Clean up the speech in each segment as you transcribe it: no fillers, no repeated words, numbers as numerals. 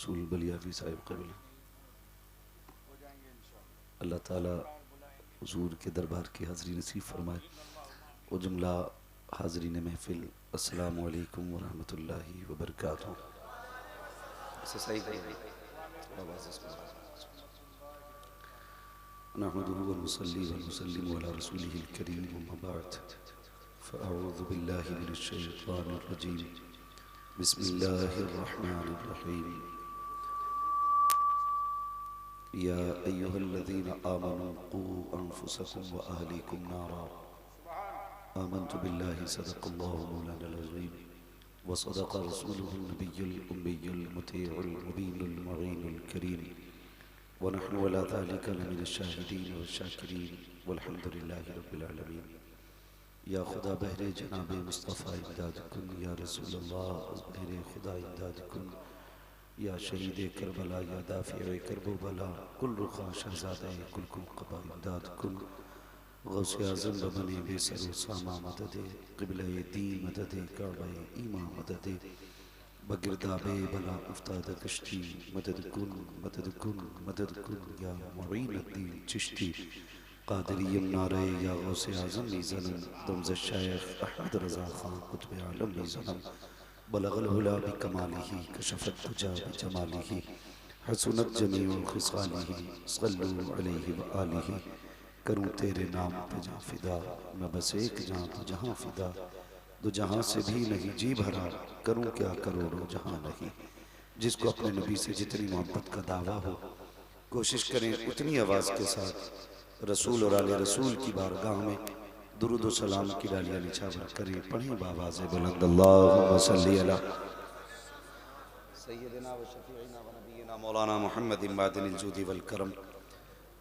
रसूल बलियावी साहिब कबील। अल्लाह ताला हुजूर के दरबार की हाज़री नसीब फरमाए। वो जुमला हाज़रीन महफिल, अस्सलामु अलैकुम व रहमतुल्लाहि व बरकातुहू। सही नहमदुहु व नुसल्ली व नुसल्लिमु अला रसूलिहिल करीम, अम्मा बअद, फ़अऊज़ु बिल्लाहि मिनश शैतानिर रजीम, बिस्मिल्लाहिर रहमानिर रहीम। या अय्युहल्लज़ीना आमनू क़ू अन्फुसकुम व अहलीकुम नारा, आमन्तु बिल्लाहि सदक़ल्लाहु मौलानाल अज़ीम व सदक़ रसूलुहुन नबियुल उम्मियुल मुतीउल मुबीनुल मुईनुल करीम व नहनु अला ज़ालिका लमिनश शाहिदीन व शाकिरीन वल्हम्दुलिल्लाहि रब्बिल आलमीन। या खुदा बहरे जनाबे मुस्तफ़ा इमदाद कुन, या रसूल अल्लाह बहरे खुदा इमदाद कुन, या शहीद करबला, या दाफ़िए करबो बला, कुल रुखा शहज़ादा कुल कुल क़बा इमदाद कुन। गौसे आज़म बबने बेसरो सामा मददे, क़िबले दी मददे, काबे ईमा मददे, बगिरदाबे बला उफ्ताद कश्ती, मदद कुन मदद कुन मदद कुन, या मुईनुद्दीन चिश्ती क़ादिरिय्यम नारे, या गौसे आज़म ज़नम दमज़ शेख अहमद रज़ा ख़ान कुतुब आलम ज़नम, बलगल हुला बिकमालिही कशफ़त दुजा बिजमालिही, हसनत जमीउ ख़िसालिही, सल्लु अलैहि व आलिही। करूँ तेरे नाम पे जहाँ फ़िदा, मैं बस एक जहाँ तो जहाँ फ़िदा, दो जहाँ से भी नहीं जी भरा, करूँ क्या करोड़ों जहाँ नहीं। जिसको अपने नबी से जितनी मोहब्बत का दावा हो, कोशिश करें उतनी आवाज़ के साथ रसूल और आले रसूल की बारगाह में दुरूद व सलाम की डालियाँ निछावर करें। पढ़ें बावाज़ बुलंद, अल्लाहुम्मा सल्ली अला सय्यिदिना व शफ़ीइना व नबीना मौलाना मुहम्मदिन मादिनिल जूदी वल करम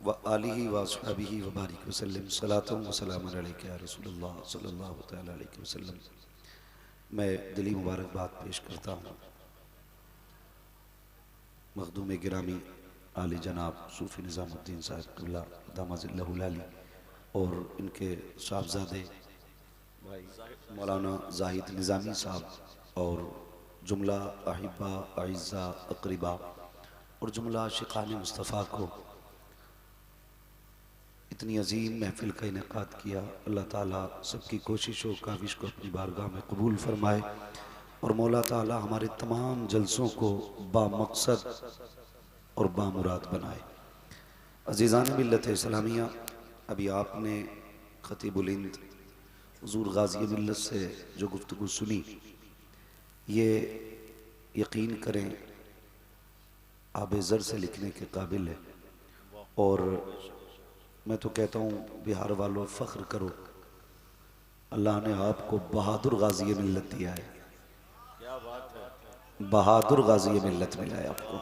व आलिही व अस्हाबिही व बारिक वसल्लम, सलातुन व सलामुन अलैका या रसूलल्लाह सल्लल्लाहु तआला अलैहि वसल्लम। मैं दिली मुबारकबाद पेश करता हूँ मखदूम गिरामी आली जनाब सूफ़ी निज़ामुद्दीन साहब क़िबला दामज़िल्लहुल आली और इनके साहबजादे भाई मौलाना ज़ाहिद निज़ामी साहब और जुमला अहिब्बा अइज़्ज़ा अक़रिबा और जुमला आशिक़ान मुस्तफ़ा को इतनी अजीम महफ़िल का इनेक़ाद किया। अल्लाह ताला सबकी कोशिश व काविश को अपनी बारगाह में कबूल फरमाए और मौला ताला हमारे तमाम जलसों को बामक़सद और बामुराद बनाए। अज़ीज़ान मिल्लत इस्लामिया, अभी आपने ख़तीबुल हिंद हुज़ूर गाज़ी मिल्लत से जो गुफ्तगू सुनी, ये यकीन करें आबे ज़र से लिखने के काबिल है। और मैं तो कहता हूँ बिहार वालों फ़ख्र करो, अल्लाह ने आपको बहादुर गाज़ी मिल्लत दिया है। क्या बात है, बहादुर गाज़ी मिल्लत मिला है आपको।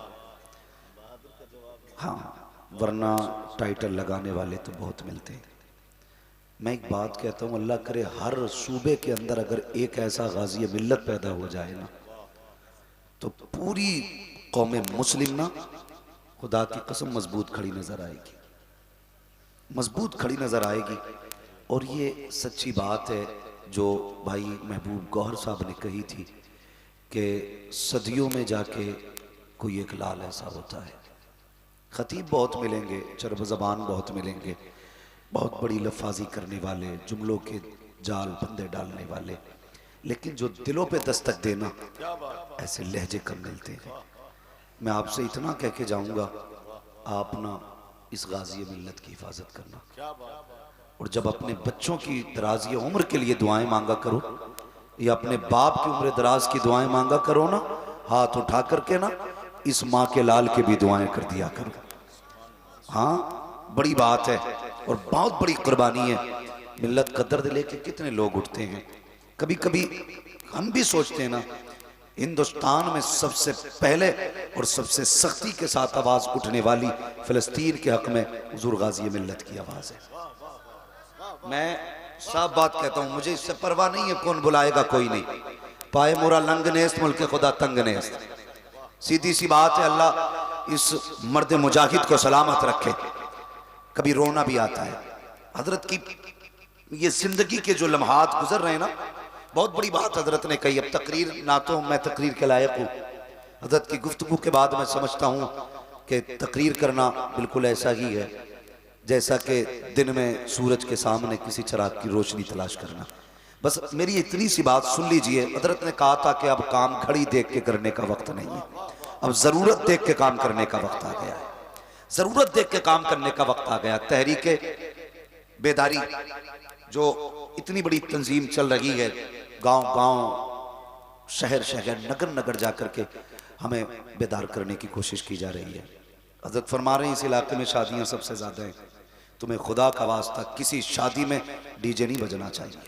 हाँ, वरना टाइटल लगाने वाले तो बहुत मिलते हैं। मैं एक बात कहता हूँ, अल्लाह करे हर सूबे के अंदर अगर एक ऐसा गाज़ी मिल्लत पैदा हो जाए ना, तो पूरी कौम मुस्लिम ना खुदा की कसम मजबूत खड़ी नजर आएगी, मजबूत खड़ी नजर आएगी। और ये सच्ची बात है जो भाई महबूब गौहर साहब ने कही थी कि सदियों में जाके कोई एक लाल ऐसा होता है। खतीब बहुत मिलेंगे, चरब ज़बान बहुत मिलेंगे, बहुत बड़ी लफाजी करने वाले, जुमलों के जाल बंदे डालने वाले, लेकिन जो दिलों पे दस्तक देना ऐसे लहजे कम मिलते हैं। मैं आपसे इतना कह के जाऊंगा, आप ना इस गाज़ी मिल्लत की हिफाजत करना, और जब अपने बच्चों की दराज़ी उम्र के लिए दुआएं मांगा करो या अपने बाप की उम्र दराज की दुआएं मांगा करो ना, हाथ उठा करके ना इस माँ के लाल के भी दुआएं कर दिया करो। हाँ, बड़ी बात है और बहुत बड़ी कुर्बानी है। मिल्लत का दर्द लेके कितने लोग उठते हैं। कभी कभी हम भी सोचते हैं ना, हिंदुस्तान में सबसे पहले और सबसे सख्ती के साथ आवाज उठने वाली फिलिस्तीन के हक में हुजूर गाज़ी मिल्लत की आवाज है। मैं साफ बात कहता हूँ, मुझे इससे परवाह नहीं है कौन बुलाएगा, कोई नहीं। पाए मोरा लंग नेस्त मुल्क खुदा तंग नेस्त, सीधी सी बात है। अल्लाह इस मर्द मुजाहिद को सलामत रखे। कभी रोना भी आता है। हजरत की ये जिंदगी के जो लम्हात गुजर रहे हैं ना, बहुत बड़ी बात हजरत ने कही। अब तकरीर ना तो मैं तकरीर के लायक हूँ, हज़रत की गुफ्तगू के बाद मैं समझता हूँ कि तकरीर करना बिल्कुल ऐसा ही है जैसा कि दिन में सूरज के सामने किसी चिराग की रोशनी तलाश करना। बस मेरी इतनी सी बात सुन लीजिए। हज़रत ने कहा था कि अब काम घड़ी देख के करने का वक्त नहीं है, अब ज़रूरत देख के काम करने का वक्त आ गया है। ज़रूरत देख के काम करने का वक्त आ गया। तहरीक बेदारी जो इतनी बड़ी तंजीम चल रही है, गांव गांव शहर शहर नगर नगर जाकर के हमें बेदार करने की कोशिश की जा रही है। हज़रत फरमा रहे हैं इस इलाके में शादियां सबसे ज़्यादा हैं, तुम्हें खुदा का वास्ता किसी शादी में डीजे नहीं बजना चाहिए,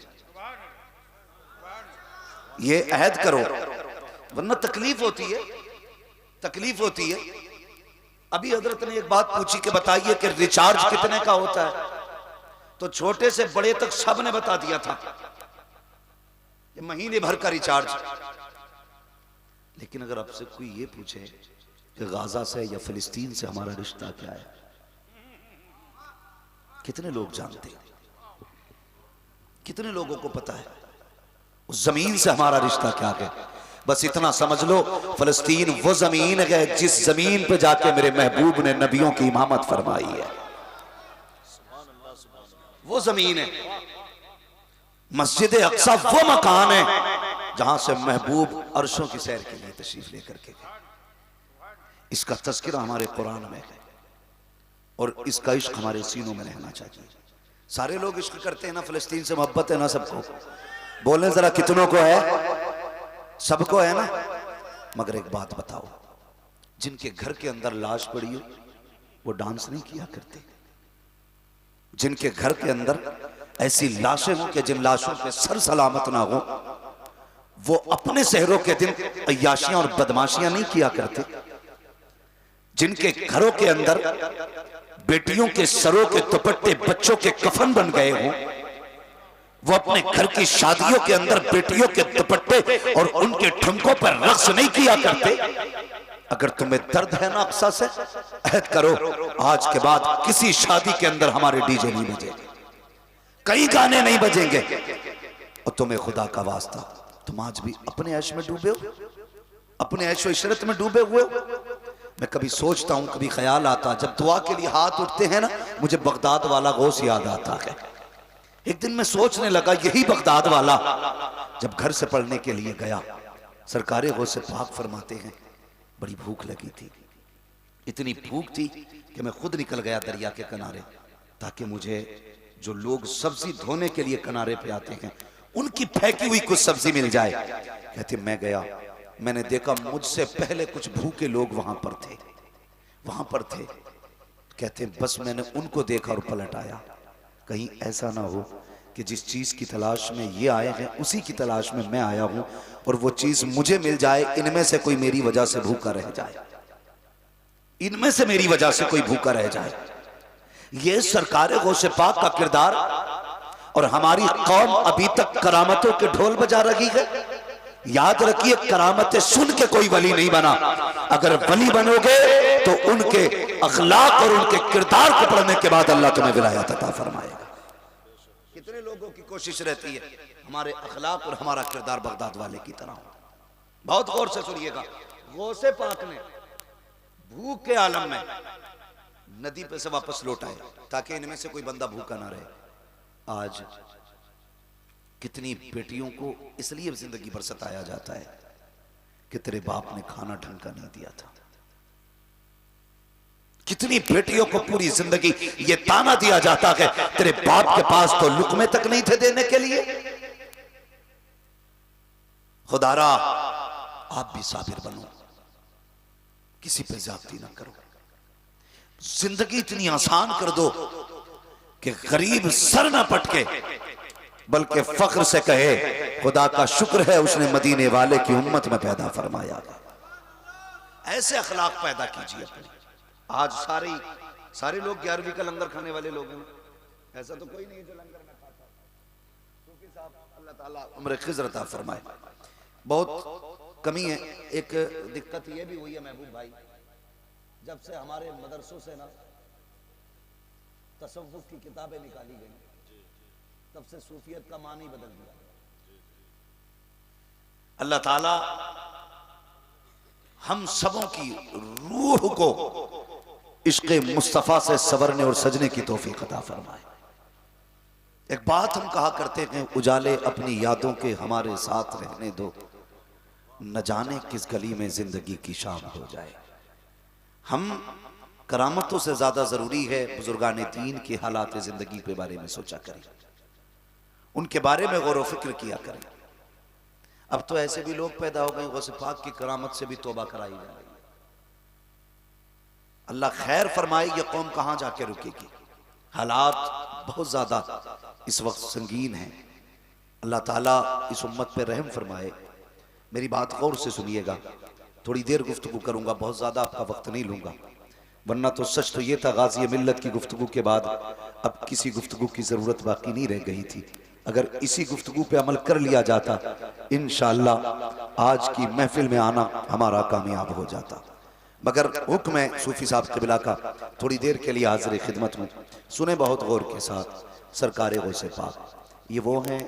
ये अहद करो वरना तकलीफ होती है, तकलीफ होती है। अभी हजरत ने एक बात पूछी कि बताइए कि रिचार्ज कितने का होता है, तो छोटे से बड़े तक सब ने बता दिया था ये महीने भर का रिचार्ज। लेकिन अगर आपसे कोई ये पूछे कि गाजा से या फिलिस्तीन से हमारा रिश्ता क्या है, कितने लोग जानते हैं, कितने लोगों को पता है उस जमीन से हमारा रिश्ता क्या है? बस इतना समझ लो, फिलिस्तीन वो जमीन है जिस जमीन पे जाके मेरे महबूब ने नबियों की इमामत फरमाई है, वो जमीन है। मस्जिद अक्सा वो मकान है जहां से महबूब अर्शों की सैर के लिए तशरीफ लेकर के गए। इसका तज़किरा हमारे कुरान में है और इसका इश्क हमारे सीनों में रहना चाहिए। सारे लोग इश्क करते हैं ना, फिलिस्तीन से मोहब्बत है ना सबको, बोले जरा कितनों को है? सबको है ना। मगर एक बात बताओ, जिनके घर के अंदर लाश पड़ी हो वो डांस नहीं किया करते, जिनके घर के अंदर ऐसी लाशें हो कि जिन लाशों पे सर सलामत ना हो, वो अपने शहरों के दिन अय्याशियां और बदमाशियां नहीं किया करते, जिनके घरों के अंदर बेटियों के सरों के दुपट्टे बच्चों के कफन बन गए हों, वो अपने घर की शादियों के अंदर बेटियों के दुपट्टे और उनके ठुमकों पर रक्स नहीं किया करते। अगर तुम्हें दर्द है ना अक्सा से, अहद करो आज के बाद किसी शादी के अंदर हमारे डीजे नहीं बजेंगे, कई गाने नहीं बजेंगे। और तुम्हें खुदा का वास्ता, तुम आज भी अपने ऐश में डूबे हो, अपने ऐशो इशरत में डूबे हुए हो। मैं कभी सोचता हूं, कभी ख्याल आता, जब दुआ के लिए हाथ उठते हैं ना, मुझे बगदाद वाला गौस याद आता है। एक दिन मैं सोचने लगा, यही बगदाद वाला जब घर से पढ़ने के लिए गया, सरकारे गौसे पाक फरमाते हैं बड़ी भूख लगी थी, इतनी भूख थी कि मैं खुद निकल गया दरिया के किनारे ताकि मुझे जो लोग सब्जी धोने के लिए किनारे पे आते हैं उनकी फेंकी हुई कुछ सब्जी मिल जाए। कहते मैं गया, मैंने देखा मुझसे पहले कुछ भूखे लोग वहां पर थे, वहां पर थे। कहते बस मैंने उनको देखा और पलट आया, कहीं ऐसा ना हो कि जिस चीज की तलाश में ये आए हैं उसी की तलाश में मैं आया हूं और वो चीज मुझे मिल जाए, इनमें से कोई मेरी वजह से भूखा रह जाए, इनमें से मेरी वजह से कोई भूखा रह जाए। ये सरकार गौसे पाक का किरदार। और हमारी कौम अभी तक करामतों के ढोल बजा रही है। याद रखिए, करामतें सुन के कोई वली नहीं बना, अगर वली बनोगे तो उनके अखलाक और उनके किरदार को पढ़ने के बाद अल्लाह तुम्हें विलायत अता फरमाएगा। कितने लोगों की कोशिश रहती है हमारे अखलाक और हमारा किरदार बगदाद वाले की तरह हो। बहुत गौर से सुनिएगा, गौसे पाक ने भूख के आलम में नदी पे से वापस लौटाए ताकि इनमें से कोई बंदा भूखा ना रहे। आज कितनी बेटियों को इसलिए जिंदगी भर सताया जाता है कि तेरे बाप ने खाना ढंग का नहीं दिया था। कितनी बेटियों को पूरी जिंदगी ये ताना दिया जाता है तेरे बाप के पास तो लुकमे तक नहीं थे देने के लिए। खुदारा आप भी साबिर बनो, किसी पे ज्यादती ना करो, जिंदगी इतनी आसान कर दो कि गरीब सर ना पटके बल्कि फख्र से कहे खुदा का शुक्र है उसने मदीने वाले की उम्मत में पैदा फरमाया। ऐसे अखलाक पैदा कीजिए अपने। आज सारे लोग 11वीं का लंगर खाने वाले लोग हैं, ऐसा तो कोई नहीं जो लंगर में खाता। सूफी साहब अल्लाह ताला उम्र खिज़र अता फरमाए, बहुत कमी है। एक दिक्कत ये भी हुई है महबूब भाई, जब से हमारे मदरसों से ना तसव्वुफ की किताबें निकाली गई तब से सूफियत का मानी बदल दिया। अल्लाह ताला हम सबों की रूह को इश्क़े मुस्तफ़ा से सवरने और सजने की तौफीक अता फरमाए। एक बात हम कहा करते हैं, उजाले अपनी यादों के हमारे साथ रहने दो, न जाने किस गली में जिंदगी की शाम हो जाए। हम करामतों से ज्यादा जरूरी है बुजुर्गान दीन के हालात जिंदगी के बारे में सोचा करें, उनके बारे में गौर व फिक्र किया करें। अब तो ऐसे भी लोग पैदा हो गए गौसे पाक की करामत से भी तौबा कराई जा रही है। अल्लाह खैर फरमाए, ये कौम कहां जाके रुकेगी। हालात बहुत ज्यादा इस वक्त संगीन है। अल्लाह ताला इस उम्मत पे रहम फरमाए। मेरी बात गौर से सुनिएगा, थोड़ी देर गुफ्तगू करूंगा, बहुत ज्यादा आपका वक्त नहीं लूंगा, वरना तो सच तो ये था गाजी मिल्लत की गुफ्तगू के बाद अब किसी गुफ्तगू की जरूरत बाकी नहीं रह गई थी। अगर इसी गुफ्तगू पे अमल कर लिया जाता, इंशाअल्लाह आज की महफिल में आना हमारा कामयाब हो जाता। मगर हुक्म है सूफी साहब क़िबला का, थोड़ी देर के लिए हाजिर खिदमत हूँ, सुने बहुत गौर के साथ। सरकार गौसे पाक ये वो हैं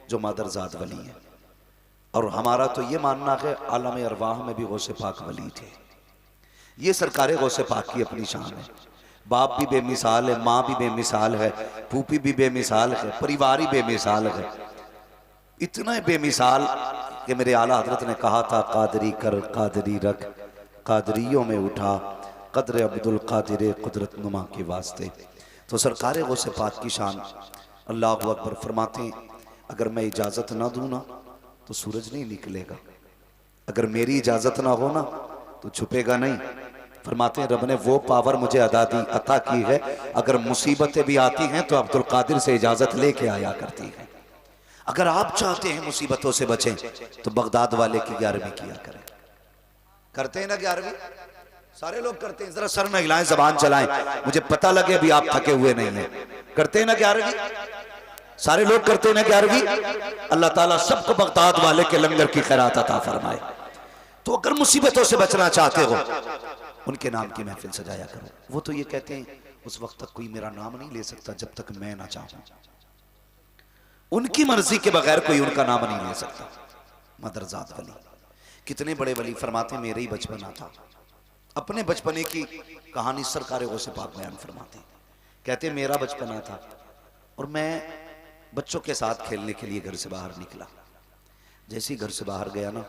जो मादरजाद वली हैं, और हमारा तो ये मानना है आलम अरवाह में भी गौसे पाक वली थे। ये सरकार गौसे पाक की अपनी शान है। बाप भी बेमिसाल है, माँ भी बेमिसाल है, फूफी भी बेमिसाल है, परिवार ही बेमिसाल है। इतना बेमिसाल कि मेरे आला हजरत ने कहा था, कादरी कर कादरी रख, कादरियों में उठा कदर अब्दुल कादिर कुदरत नुमा के वास्ते। तो सरकार गौसे पाक की शान, अल्लाह अकबर फरमाते हैं, अगर मैं इजाज़त ना दूँ ना तो सूरज नहीं निकलेगा, अगर मेरी इजाज़त ना हो ना तो छुपेगा नहीं। फरमाते हैं रब ने वो पावर मुझे अता की है, अगर मुसीबतें भी आती हैं तो अब्दुल कादिर से इजाज़त लेके आया करती है। अगर आप चाहते हैं मुसीबतों से बचें तो बगदाद वाले की 11वीं किया करें। करते हैं ना 11वीं? सारे लोग करते हैं, जरा सर न हिलाएं, जबान चलाएं, मुझे पता लगे अभी आप थके हुए नहीं हैं। करते हैं ना 11वीं? सारे लोग करते हैं ना 11वीं? अल्लाह ताला सबको बगदाद वाले के लंगर की खैरात अता फरमाए। तो अगर मुसीबतों से बचना चाहते हो उनके नाम की महफिल सजाया करो। वो तो ये कहते हैं उस वक्त तक कोई मेरा नाम नहीं ले सकता जब तक मैं ना चाहूं, उनकी मर्जी के बगैर कोई उनका नाम नहीं ले सकता। मदरजात वली कितने बड़े वली। फरमाते मेरे ही बचपना था, अपने बचपने की कहानी सरकार गौसे पाक बयान फरमाते, कहते मेरा बचपना था और मैं बच्चों के साथ खेलने के लिए घर से बाहर निकला। जैसे ही घर से बाहर गया ना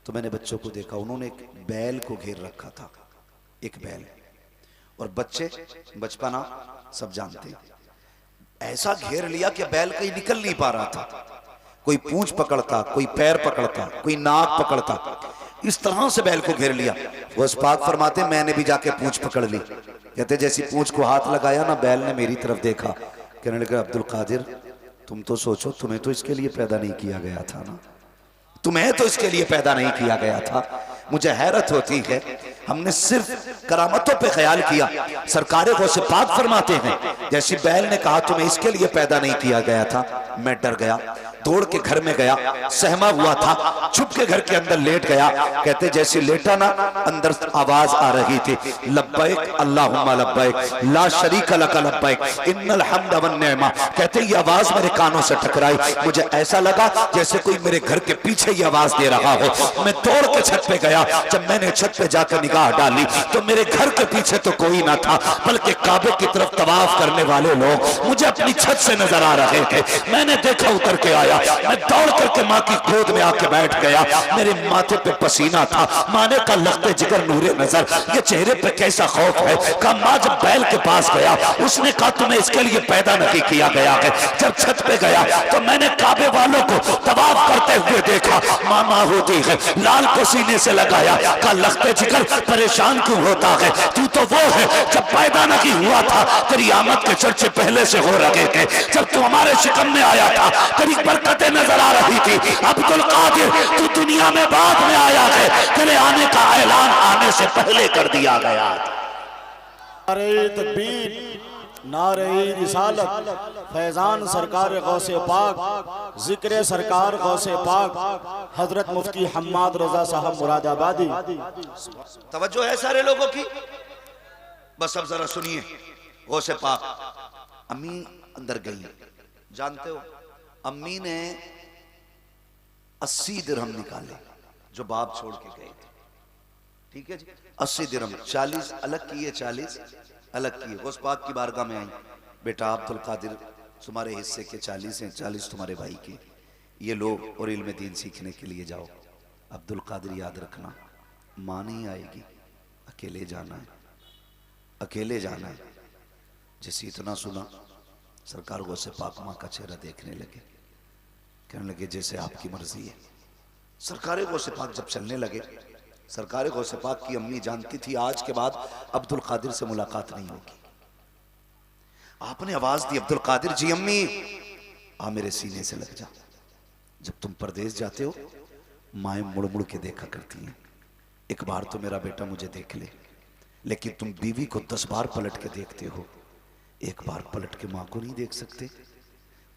तो मैंने बच्चों को देखा, उन्होंने एक बैल को घेर रखा था, एक बैल। और बच्चे बचपना सब जानते हैं, ऐसा घेर लिया कि बैल कहीं निकल नहीं पा रहा था। कोई पूंछ पकड़ता, कोई पैर पकड़ता, कोई नाक पकड़ता, इस तरह से बैल को घेर लिया। वो पाक फरमाते मैंने भी जाके पूंछ पकड़ ली। कहते जैसी पूंछ को हाथ लगाया ना, बैल ने मेरी तरफ देखा, कहने लगा अब्दुल कादिर तुम तो सोचो, तुम्हें तो इसके लिए पैदा नहीं किया गया था ना, तुम्हें तो इसके लिए पैदा नहीं किया गया था। मुझे हैरत होती है, हमने सिर्फ करामतों पे ख्याल किया। सरकार गौसे पाक फरमाते हैं जैसी बैल ने कहा तुम्हें इसके लिए पैदा नहीं किया गया था, मैं डर गया, दौड़ के घर में गया, सहमा हुआ था, छुप के घर के अंदर लेट गया। कहते जैसे लेटा ना, अंदर आवाज आ रही थी, लब्बैक अल्लाहुम्मा लब्बैक ला शरीका लक लब्बैक इन्नल हम्द वन निअमा। कहते ये आवाज मेरे कानों से टकराई, मुझे ऐसा लगा जैसे कोई मेरे घर के पीछे ये आवाज दे रहा हो। मैं दौड़ के छत पे गया, जब मैंने छत पे जाकर निगाह डाली तो मेरे घर के पीछे तो कोई ना था, बल्कि काबे की तरफ तवाफ करने वाले लोग मुझे अपनी छत से नजर आ रहे थे। मैंने देखा, उतर के आया, मैं दौड़ करके माँ की गोद में आके बैठ गया। मेरे माथे पे पसीना था, माँ ने कहा लगते जिगर नूरे नजर, ये चेहरे पे कैसा खौफ है। कहा माँ जब बैल के पास गया, उसने कहा तुम्हें इसके लिए पैदा नहीं किया गया है। जब छत पे गया तो मैंने काबे वालों को तवाफ करते हुए देखा, मामा होती है, लाल को सीने से लगाया, कहा लगते जिगर परेशान क्यों होता है, तू तो वो है जब पैदा नहीं हुआ था तेरी आमद के चर्चे पहले से हो रहे थे, जब तू हमारे शिकम में आया था तेरी बरकतें नजर आ रही थी। अब्दुल कादिर तू दुनिया में बाद में आया है, तेरे आने का ऐलान आने से पहले कर दिया गया। नारे तकबीर, नारे रिसालत, फैजान सरकार गौसे पाक, जिक्र सरकार गौसे पाक, हजरत मुफ्ती हम्माद रजा साहब मुरादाबादी। तवज्जो है सारे लोगों की, बस अब जरा सुनिए। गौसे पाक अम्मी अंदर गई, जानते हो अम्मी ने 80 दिरहम निकाले जो बाप छोड़ के गए थे। ठीक है जी। 80 दिरहम, 40 अलग किए, 40 अलग किए। गौस पाक की बारगाह में आई, बेटा अब्दुल कादिर तुम्हारे हिस्से के 40 हैं, 40 तुम्हारे भाई के, ये लो और इल्म दीन सीखने के लिए जाओ। अब्दुल कादिर याद रखना, माँ नहीं आएगी, अकेले जाना है, अकेले जाना है। जैसे इतना सुना, सरकार गौसे पाक माँ का चेहरा देखने लगे, कहने लगे जैसे आपकी मर्जी है। सरकार गौसे पाक जब चलने लगे, सरकार गौसे पाक की अम्मी जानती थी आज के बाद अब्दुल कादिर से मुलाकात नहीं होगी। आपने आवाज दी, अब्दुल कादिर जी अम्मी आ मेरे सीने से लग जा। जब तुम परदेश जाते हो माएँ मुड़ मुड़ के देखा करती हैं, एक बार तो मेरा बेटा मुझे देख ले, लेकिन तुम बीवी को 10 बार पलट के देखते हो, एक बार पलट के माँ को नहीं देख सकते।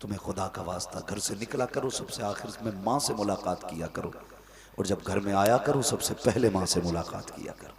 तुम्हें खुदा का वास्ता घर से निकला करो, सबसे आखिर में माँ से मुलाकात किया करो, और जब घर में आया करो सबसे पहले माँ से मुलाकात किया करो।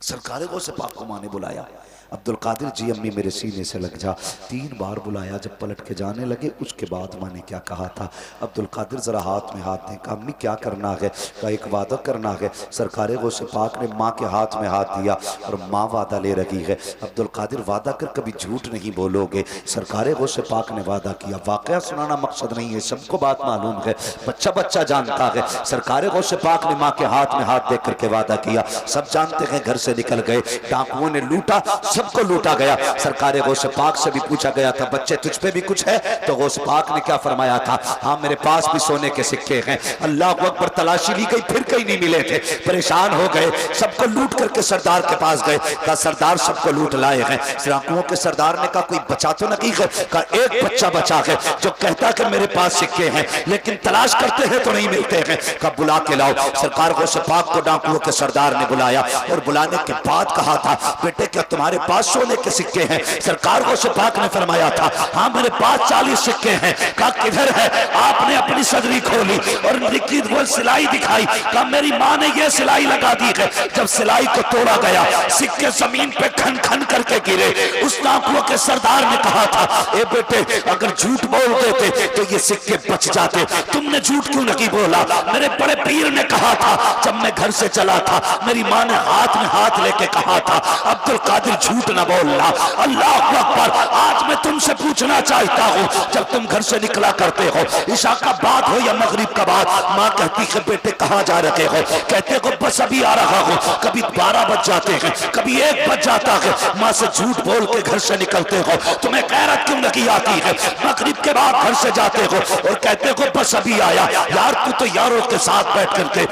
सरकार गौसे पाक को माँ ने बुलाया, अब्दुल कादिर जी अम्मी मेरे सीने से लग जा। 3 बार बुलाया, जब पलट के जाने लगे उसके बाद माँ ने क्या कहा था, अब्दुल कादिर जरा हाथ में हाथ दें। कहा अम्मी क्या करना है, का एक वादा करना है। सरकार गौसे पाक ने माँ के हाथ में हाथ दिया और माँ वादा ले रही है, अब्दुल कादिर वादा कर कभी झूठ नहीं बोलोगे। सरकार गौसे पाक ने वादा किया। वाकया सुनाना मकसद नहीं है, सबको बात मालूम है, बच्चा बच्चा जानता है। सरकार गौसे पाक ने माँ के हाथ में हाथ देख करके वादा किया, सब जानते हैं। घर से निकल गए, डाकुओं ने लूटा, सबको लूटा गया। सरकार गौसे पाक से भी पूछा गया था बच्चे तुझ पे भी कुछ है, तो गौसे पाक ने क्या फरमाया था, हाँ मेरे पास भी सोने के सिक्के हैं। अल्लाह अकबर, तलाशी ली गई फिर कहीं नहीं मिले थे, परेशान हो गए, सबको लूट करके सरदार के पास गए। कहा सरदार सबको लूट लाए हैं। डाकुओं के सरदार ने कहा कोई बचा तो नहीं है, कहा एक बच्चा बचा है जो कहता कि मेरे पास सिक्के हैं, लेकिन तलाश करते हैं तो नहीं मिलते हैं। कहा बुला के लाओ। सरकार गौसे पाक को डाकुओं के सरदार ने बुलाया, और बुलाने के बाद कहा था बेटे क्या तुम्हारे पास सोने के सिक्के हैं। सरकार गौसे पाक ने फरमाया था हाँ मेरे पास 40 सिक्के हैं। कहा किधर है। आपने अपनी सदरी खोली और लिखित वो सिलाई दिखाई। कहा मेरी माँ ने ये सिलाई लगा दी है। जब सिलाई को तोड़ा गया, सिक्के जमीन पे खन खन करके गिरे। उस डाकुओं के सरदार ने कहा था ए बेटे अगर झूठ बोल देते तो ये सिक्के बच जाते, तुमने झूठ क्यों नहीं बोला। मेरे बड़े पीर ने कहा था जब मैं घर से चला था, मेरी माँ ने हाथ में हाथ लेके कहा था अब्दुल कादिर झूठ न बोलना। अल्लाह अकबर। आज मैं तुमसे पूछना चाहता हूँ, जब तुम घर से निकला करते हो, ईशा का बाद हो या मगरिब का बाद, माँ कहती है बेटे कहाँ जा रहे हो, कहते हो बस अभी आ रहा हूँ। कभी 12 बज जाते हैं, कभी 1 बज जाता है, माँ से झूठ बोल के घर से निकलते हो। तुम्हें गैरत क्यों नहीं आती है। मगरिब के बाद घर से जाते हो और कहते हो बस अभी आया। यार तू तो यारों के साथ बैठ करके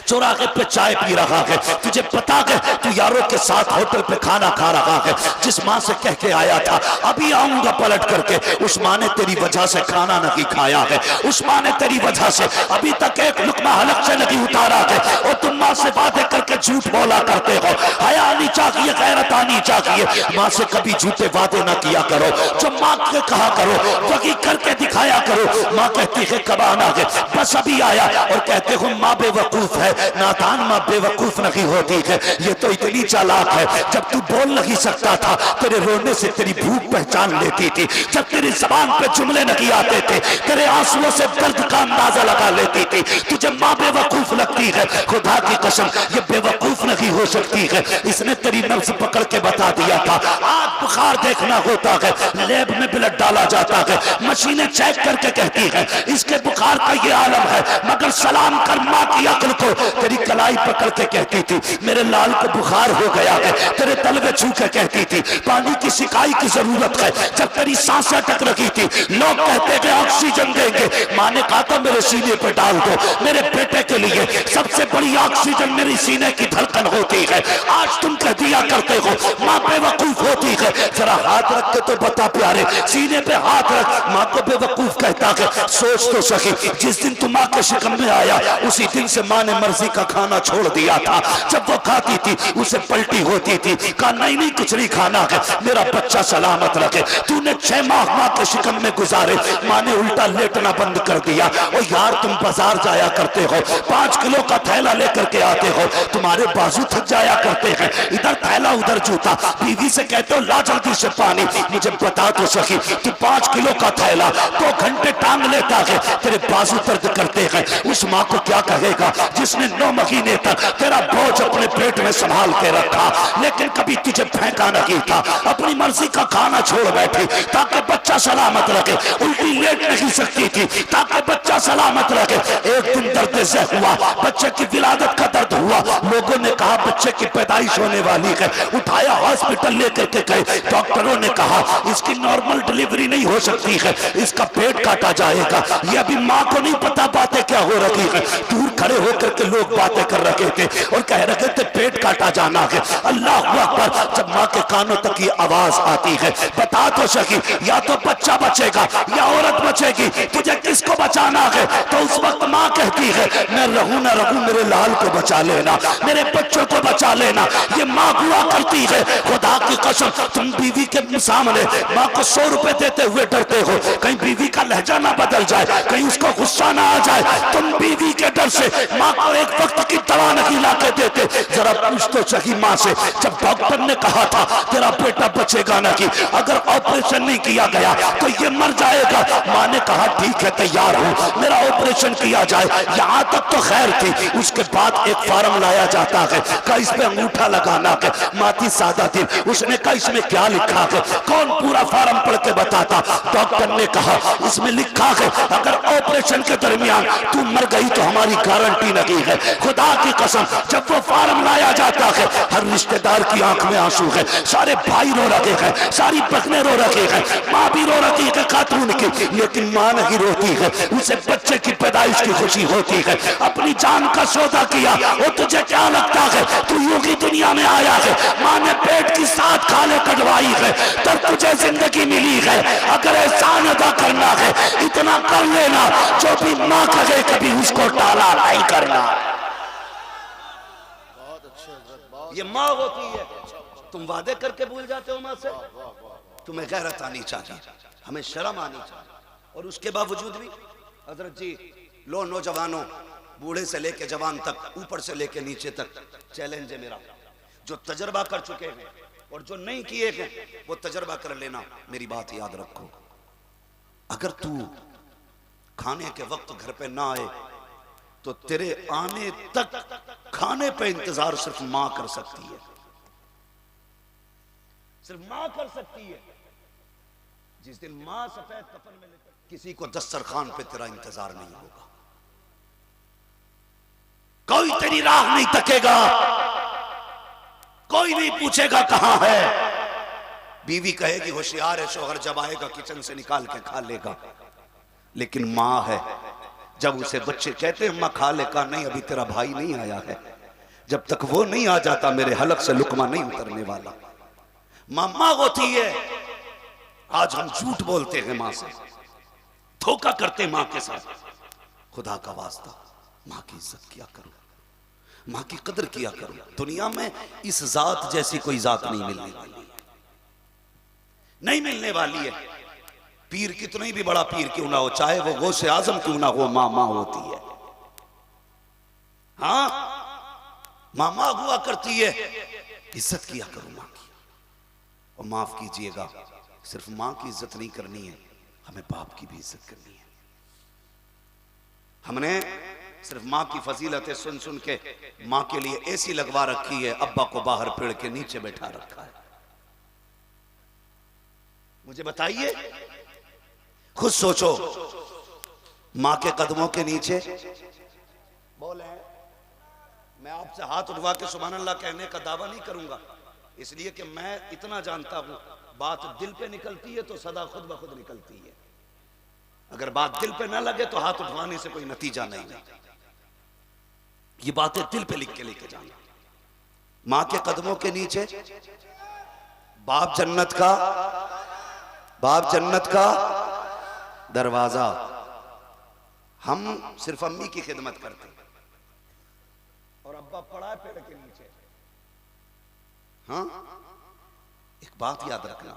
चौराहे पे चाय पी रहा है, तुझे पता है तू यारों के साथ होटल पे खाना खा रहा है। जिस माँ से कह के आया था अभी आऊंगा पलट करके, उस माँ ने तेरी वजह से खाना नहीं खाया है। उस माँ ने तेरी वजह से अभी तक एक लुकमा हलक से नहीं उतारा है, और तुम माँ से बातें करके झूठ बोला करते हो। हया आनी चाहिए, गैरत आनी चाहिए। माँ से कभी झूठे वादे ना किया करो, जो माँ के कहा करो वही करके दिखाया करो। माँ कहती है कब आना है, बस अभी आया, और कहते हो माँ बेवकूफ है। नादान माँ बेवकूफ नहीं होती है, ये तो इतनी चालाक है। जब तू बोल नहीं सकता था, तेरे रोने से तेरी भूख पहचान लेती थी। जब तेरी जबान पे जुमले नहीं आते थे, तेरे आंसुओं से दर्द का अंदाजा लगा लेती थी। तुझे माँ बेवकूफ लगती है। खुदा की कसम ये बेवकूफ नहीं हो सकती है, इसने तेरी नब्ज पकड़ के बता दिया था। आज बुखार देखना होता है, लैब में ब्लड डाला जाता है, मशीनें चेक करके कहती है इसके बुखार का ये आलम है, मगर सलाम कर माँ की अक्ल को। तेरी कलाई पकड़ के कहती थी मेरे लाल को बुखार हो गया है, तेरे तलवे छू के कहती थी पानी की सिकाई की जरूरत है। जब तेरी सांसें अटक रही थी, लोग कहते थे ऑक्सीजन देंगे, माँ ने कहा था मेरे सीने पे डाल दो, मेरे बेटे के लिए सबसे बड़ी ऑक्सीजन मेरी सीने की धड़कन होती है। आज तुम कह दिया करते हो माँ बेवकूफ होती है। जरा हाथ रख के तो बता प्यारे, सीने पे हाथ रख, माँ को बेवकूफ कहता है। सोच तो सही, जिस दिन तुम माँ के शिकम में आया उसी दिन से माँ ने मर्जी का खाना छोड़ दिया था। जब वो खाती थी उसे पलटी होती थी, कहा नहीं नहीं कुछ नहीं खाना है, मेरा बच्चा सलामत रखे। तूने 6 माह माँ के शिकम में गुजारे, माँ ने उल्टा लेटना बंद कर दिया। और यार तुम बाजार जाया करते हो, 5 किलो का थैला लेकर के आते हो, तुम्हारे बाजू थक जाया करते हैं, इधर थैला उधर जूता। बीवी से कहते हो ला जल्दी दादी से पानी, मुझे बता तो सकी तू 5 किलो का थैला 2 घंटे टांग लेता है, तेरे बाजू दर्द करते हैं, उस माँ को क्या कहेगा जिसने 9 महीने तक तेरा बोझ अपने पेट में संभाल के रखा, लेकिन कभी तुझे फेंका नहीं था, अपनी मर्जी का खाना छोड़ बैठी ताकि बच्चा सलामत रखे, उल्टी लेट नहीं सकती थी ताकि बच्चा सलामत रखे। एक दिन दर्द से हुआ, बच्चे की विलादत का दर्द हुआ, लोगों ने कहा बच्चे की पैदाइश होने वाली है, उठाया हॉस्पिटल लेकर के गए, डॉक्टरों ने कहा इसकी नॉर्मल डिलीवरी नहीं हो सकती है, इसका पेट काटा जाएगा। ये अभी माँ को नहीं पता बातें क्या हो रही है, दूर खड़े होकर के लोग बातें कर रहे थे और कह रहे थे पेट काटा जाना है। अल्लाह अकबर, जब माँ के कानों तक ये आवाज आती है, बता तो सकी या तो बच्चा बचेगा या औरत बचेगी, तुझे किसको बचाना है? तो उस वक्त माँ कहती है मैं रहूं ना रहूं, मेरे लाल को बचा लेना, मेरे बच्चों को बचा लेना। ये माँ हुआ करती है, खुदा की कसम तुम बीवी के सामने माँ को 100 रुपए देते हुए डरते हो, कहीं बीवी का लहजा ना बदल जाए, कहीं उसको गुस्सा ना आ जाए। तुम बीवी के डर से माँ को एक वक्त की दवा नहीं ला के देते। जरा पूछ तो सही माँ से, जब डॉक्टर ने कहा था तेरा बेटा बचेगा नहीं, अगर ऑपरेशन नहीं किया गया तो ये मर जाएगा, माँ ने कहा ठीक है तैयार हूँ, मेरा ऑपरेशन किया जाए। यहाँ तक तो खैर थी, उसके बाद एक फार्म लाया जाता है, का इस पे अंगूठा लगाना है, माती सादा थी, उसने कहा इसमें क्या लिखा है? कौन पूरा फार्म पढ़ के बताता? डॉक्टर ने कहा इसमें लिखा है अगर ऑपरेशन के दरमियान तू मर गई तो हमारी गारंटी नहीं है। खुदा की कसम जब वो फार्म लाया जाता है, हर रिश्तेदार की आंख में आंसू है, सारे भाई रो रहे हैं, सारी बहनें रो रही है, माँ भी रो रही है खातून की, लेकिन माँ नहीं रोती है, उसे बच्चे की पैदाइश की खुशी होती है। अपनी जान का सौदा किया, वो तुझे क्या लगता है तू यूं ही दुनिया में आया है? माँ ने पेट की 7 खाले कटवाई है, तब तुझे जिंदगी मिली है। अगर एहसान अदा करना है इतना कर लेना, जो भी माँ कहे कभी उसको टाला नहीं करना। ये माँ होती है, तुम वादे करके भूल जाते हो माँ से। तुम्हें गैरत आनी चाहिए, हमें शर्म आनी चाहिए, और उसके बावजूद भी हजरत जी लो नौजवानों, बूढ़े से लेके जवान तक, ऊपर से लेके नीचे तक चैलेंज है मेरा। जो तजर्बा कर चुके हैं और जो नहीं किए हैं वो तजर्बा कर लेना। मेरी बात याद रखो, अगर तू खाने के वक्त घर पे ना आए तो तेरे आने तक खाने पे इंतजार सिर्फ मां कर सकती है, सिर्फ मां कर सकती है। जिस दिन मां सफेद कफन में लेकर, किसी को दस्तरखान पे तेरा इंतजार नहीं होगा, कोई तेरी राह नहीं तकेगा, कोई नहीं पूछेगा कहां है। बीवी कहेगी होशियार है, शौहर जब आएगा किचन से निकाल के खा लेगा, लेकिन मां है, जब उसे बच्चे कहते हैं मां खा ले, का नहीं अभी तेरा भाई नहीं आया है, जब तक वो नहीं आ जाता मेरे हलक से लुकमा नहीं उतरने वाला। मां होती है। आज हम झूठ बोलते हैं मां से, धोखा करते मां के साथ। खुदा का वास्ता मां की इज्जत किया करो, मां की कदर किया करो। दुनिया में इस जात जैसी कोई जात नहीं मिलने वाली, नहीं मिलने वाली है। पीर कितना भी बड़ा पीर क्यों ना हो, चाहे वो गौसे आजम क्यों ना हो, मां मां होती है। हाँ, मां हुआ करती है। इज्जत किया करो मां की। और माफ कीजिएगा, सिर्फ मां की इज्जत नहीं करनी है, हमें बाप की भी इज्जत करनी है। हमने सिर्फ मां की फजीलतें सुन सुन के मां के लिए एसी लगवा रखी है, अब्बा को बाहर पेड़ के नीचे बैठा रखा है। मुझे बताइए, खुद सोचो, मां के कदमों के नीचे बोले। मैं आपसे हाथ उठवा के सुभान अल्लाह कहने का दावा नहीं करूंगा, इसलिए कि मैं इतना जानता हूं, बात दिल पे निकलती है तो सदा खुद ब खुद निकलती है। अगर बात दिल पे ना लगे तो हाथ उठवाने से कोई नतीजा नहीं है। ये बातें दिल पे लिख के लेके जाना। मां के कदमों के नीचे बाप जन्नत का दरवाजा। हम सिर्फ अम्मी की खिदमत करते हैं और अब्बा पड़ा है पेड़ के नीचे। हाँ, एक बात याद रखना,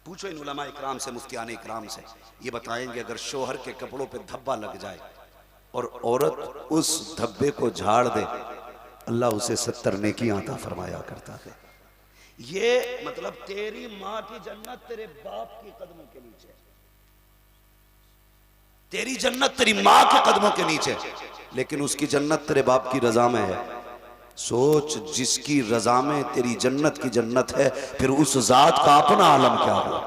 पूछो इन उलमा इकराम से, मुफ्तियान इकराम से, ये बताएंगे अगर शोहर के कपड़ों पे धब्बा लग जाए और औरत उस धब्बे को झाड़ दे, अल्लाह उसे 70 नेकी अता फरमाया करता है। ये मतलब तेरी मां की जन्नत तेरे बाप के कदमों के नीचे, तेरी जन्नत तेरी मां के कदमों के नीचे, लेकिन उसकी जन्नत तेरे बाप की रजा में है। सोच, जिसकी रजा में तेरी जन्नत की जन्नत है, फिर उस जात का अपना आलम क्या हो।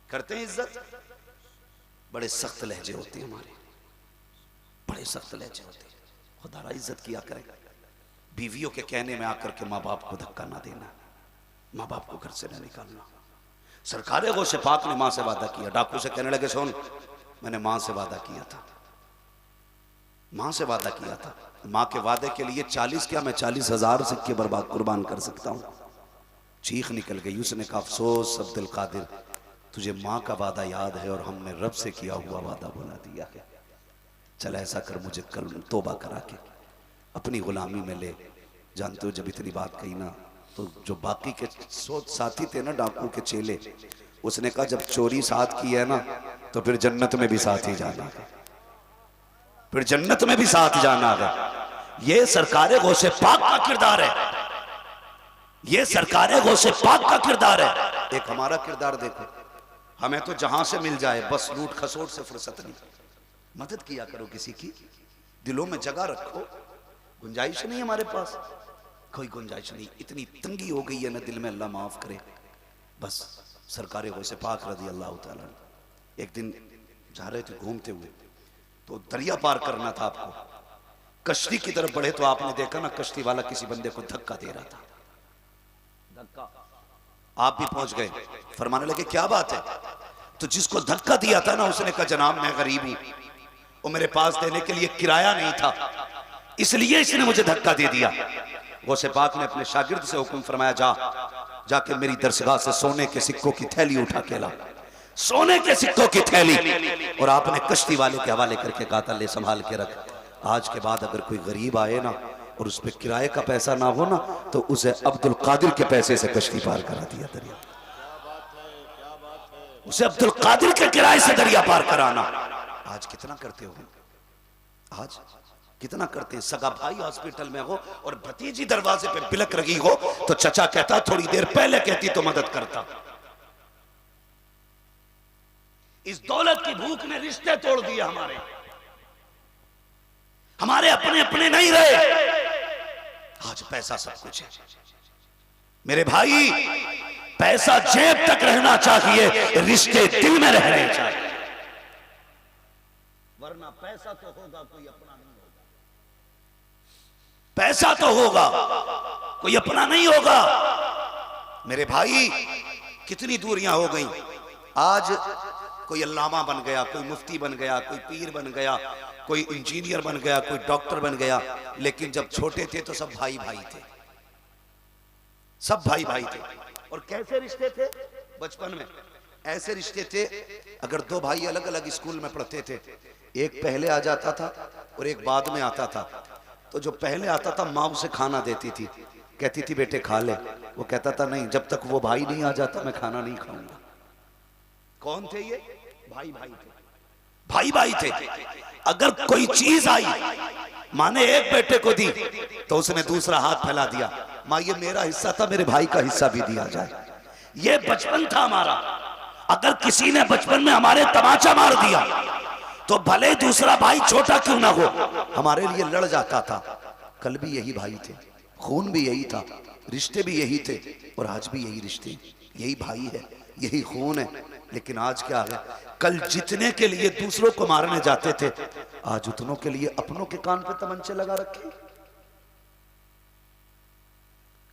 करते हैं इज्जत। बड़े सख्त लहजे होते हैं हमारे, बड़े सख्त लहजे होते हैं। खुदा इज्जत किया करें। बीवियों के कहने में आकर के माँ बाप को धक्का ना देना, माँ बाप को घर से ना निकालना। सरकार गौसे पाक ने माँ से वादा किया। डाकू से कहने लगे, सुन, मैंने माँ से वादा किया था, माँ से वादा किया था। माँ के वादे के लिए 40 क्या, मैं 40,000 सिक्के बर्बाद कुर्बान कर सकता हूँ। चीख निकल गई। उसने कहा, अफसोस अब्दुल कादिर, तुझे माँ का वादा याद है और हमने रब से किया हुआ वादा भुला दिया है। चल ऐसा कर, मुझे कल तौबा करा के अपनी गुलामी में ले। जानते हो, जब इतनी बात कही ना, तो जो बाकी के साथी थे ना, डाकू के चेले, उसने कहा जब चोरी साथ की है ना, तो फिर जन्नत में भी साथ ही जाना है, फिर जन्नत में भी साथ जाना है। ये सरकारे गौसे पाक का किरदार है, ये सरकारे गौसे पाक का किरदार है। एक हमारा किरदार देखो, हमें तो जहां से मिल जाए बस लूट खसोट से फुर्सत नहीं। मदद किया करो किसी की, दिलों में जगह रखो। गुंजाइश नहीं हमारे पास, कोई गुंजाइश नहीं। इतनी तंगी हो गई है ना दिल में, अल्लाह माफ करे। बस सरकारे गौसे पाक रज़ी अल्लाह ताला एक दिन जा रहे थे घूमते हुए, तो दरिया पार करना था आपको। कश्ती की तरफ बढ़े तो आपने देखा ना, कश्ती वाला किसी बंदे को धक्का दे रहा था। धक्का, आप भी पहुंच गए। फरमाने लगे, क्या बात है? तो जिसको धक्का दिया था ना, उसने कहा, जनाब मैं गरीब हूं और मेरे पास देने के लिए किराया नहीं था, इसलिए इसने मुझे धक्का दे दिया। गौसे पाक ने अपने शागिर्द से हुक्म फरमाया, जाके मेरी दरसगाह से सोने के सिक्कों की थैली उठा के ला, सोने के सिक्कों की थैली। और आपने कश्ती वाले के हवाले करके कहा था, ले संभाल के रख। आज के बाद अगर कोई गरीब आए ना और उस पर किराए का पैसा ना हो ना, तो उसे अब्दुल कादिर के पैसे से कश्ती पार करा दिया दरिया। उसे अब्दुल कादिर के किराए से दरिया पार कराना। आज कितना करते हो, आज कितना करते हैं। सगा भाई हॉस्पिटल में हो और भतीजी दरवाजे पे बिलक रही हो, तो चचा कहता थोड़ी देर पहले कहती तो मदद करता। इस दौलत की भूख ने रिश्ते तोड़ दिए हमारे, हमारे अपने अपने नहीं रहे। आज पैसा सब कुछ है मेरे भाई, पैसा जेब तक रहना चाहिए, रिश्ते दिल में रहने चाहिए। वरना पैसा तो होगा, कोई अपना नहीं होगा। पैसा तो होगा, कोई अपना नहीं होगा। मेरे भाई, कितनी दूरियां हो गई। आज कोई अल्लामा बन गया, कोई मुफ्ती बन गया, कोई पीर बन गया, कोई इंजीनियर बन गया, कोई डॉक्टर बन गया। लेकिन जब छोटे थे तो सब भाई भाई थे, सब भाई भाई थे। और कैसे रिश्ते थे बचपन में? ऐसे रिश्ते थे, अगर दो भाई अलग अलग स्कूल में पढ़ते थे, एक पहले आ जाता था और एक बाद में आता था, तो जो पहले आता था माँ उसे खाना देती थी, कहती थी बेटे खा ले। वो कहता था नहीं, जब तक वो भाई नहीं आ जाता मैं खाना नहीं खाऊंगा। कौन थे ये? भाई भाई थे, भाई भाई थे। अगर कोई चीज आई, माँ ने एक बेटे को दी तो उसने दूसरा हाथ फैला दिया, माँ ये मेरा हिस्सा था, मेरे भाई का हिस्सा भी दिया जाए। ये बचपन था हमारा। अगर किसी ने बचपन में हमारे तमाचा मार दिया तो भले दूसरा भाई छोटा क्यों ना हो, हमारे लिए लड़ जाता था। कल भी यही भाई थे, खून भी यही था, रिश्ते भी यही थे, और आज भी यही रिश्ते, यही भाई है, यही खून है। लेकिन आज क्या है, कल जितने के लिए दूसरों को मारने जाते थे, आज उतनों के लिए अपनों के कान पे तमंचे लगा रखे।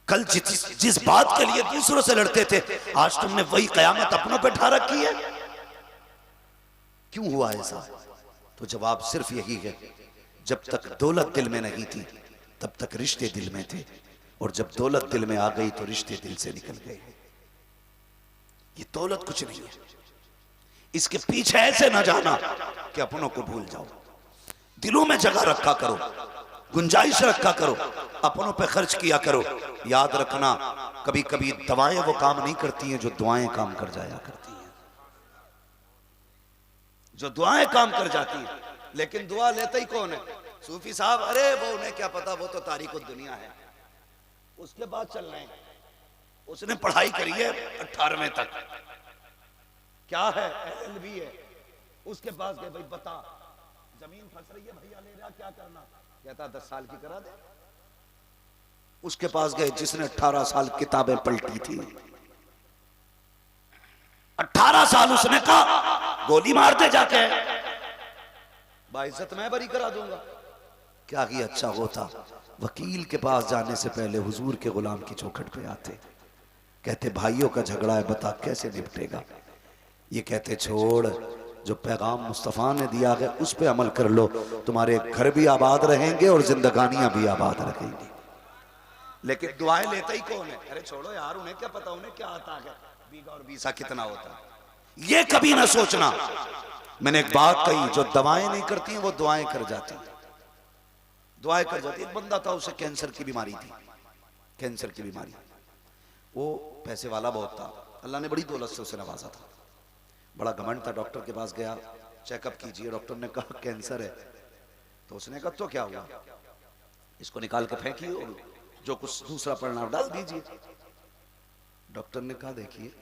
कल जिस बात के लिए दूसरों से लड़ते थे, आज तुमने वही कयामत अपनों पे ढा रखी है। क्यों हुआ ऐसा? तो जवाब सिर्फ यही है, जब तक दौलत दिल में नहीं थी तब तक रिश्ते दिल में थे, और जब दौलत दिल में आ गई तो रिश्ते दिल से निकल गए। ये दौलत कुछ नहीं है, इसके पीछे ऐसे ना जाना कि अपनों को भूल जाओ। दिलों में जगह रखा करो, गुंजाइश रखा करो, अपनों पे खर्च किया करो। याद रखना, कभी कभी दवाएं वो काम नहीं करती हैं जो दुआएं काम कर जाया करती हैं, जो दुआएं काम कर जाती हैं। लेकिन दुआ लेता ही कौन है? सूफी साहब। अरे वो उन्हें क्या पता, वो तो तारीख दुनिया है, उसके बाद चल रहे हैं। उसने पढ़ाई करी है 18वें तक, क्या है LLB है। उसके पास गए, भाई बता जमीन फंस रही है, भैया ले रहा, क्या करना? कहता 10 साल की करा दे। उसके पास गए जिसने 18 साल किताबें पलटी थी। 18 साल उसने कहा गोली मार दे जाके, बाइज्जत मैं बरी करा दूंगा। क्या ही अच्छा होता वकील के पास जाने से पहले हुजूर के गुलाम की चौखट पे आते, कहते भाइयों का झगड़ा है, बता कैसे निपटेगा? ये कहते छोड़, जो पैगाम मुस्तफ़ा ने दिया है उस पे अमल कर लो, तुम्हारे घर भी आबाद रहेंगे और जिंदगानियां भी आबाद रहेंगी। लेकिन दुआएं लेता ही कौन है? अरे छोड़ो यार, उन्हें क्या पता, उन्हें क्या आता है बीघा और बीसा कितना होता है, ये कभी ना सोचना। मैंने एक बात कही, जो दवाएं नहीं करती हैं वो दुआएं कर जाती हैं, दुआएं कर जाती। एक बंदा था, उसे कैंसर की बीमारी थी, कैंसर की बीमारी। वो पैसे वाला बहुत था, अल्लाह ने बड़ी दौलत से उसे नवाजा था, बड़ा घमंड था। डॉक्टर के पास गया, चेकअप कीजिए। डॉक्टर ने कहा कैंसर है। तो उसने कहा तो क्या हुआ, इसको निकाल के फेंकिए और जो कुछ दूसरा परिणाम डाल दीजिए। डॉक्टर ने कहा देखिए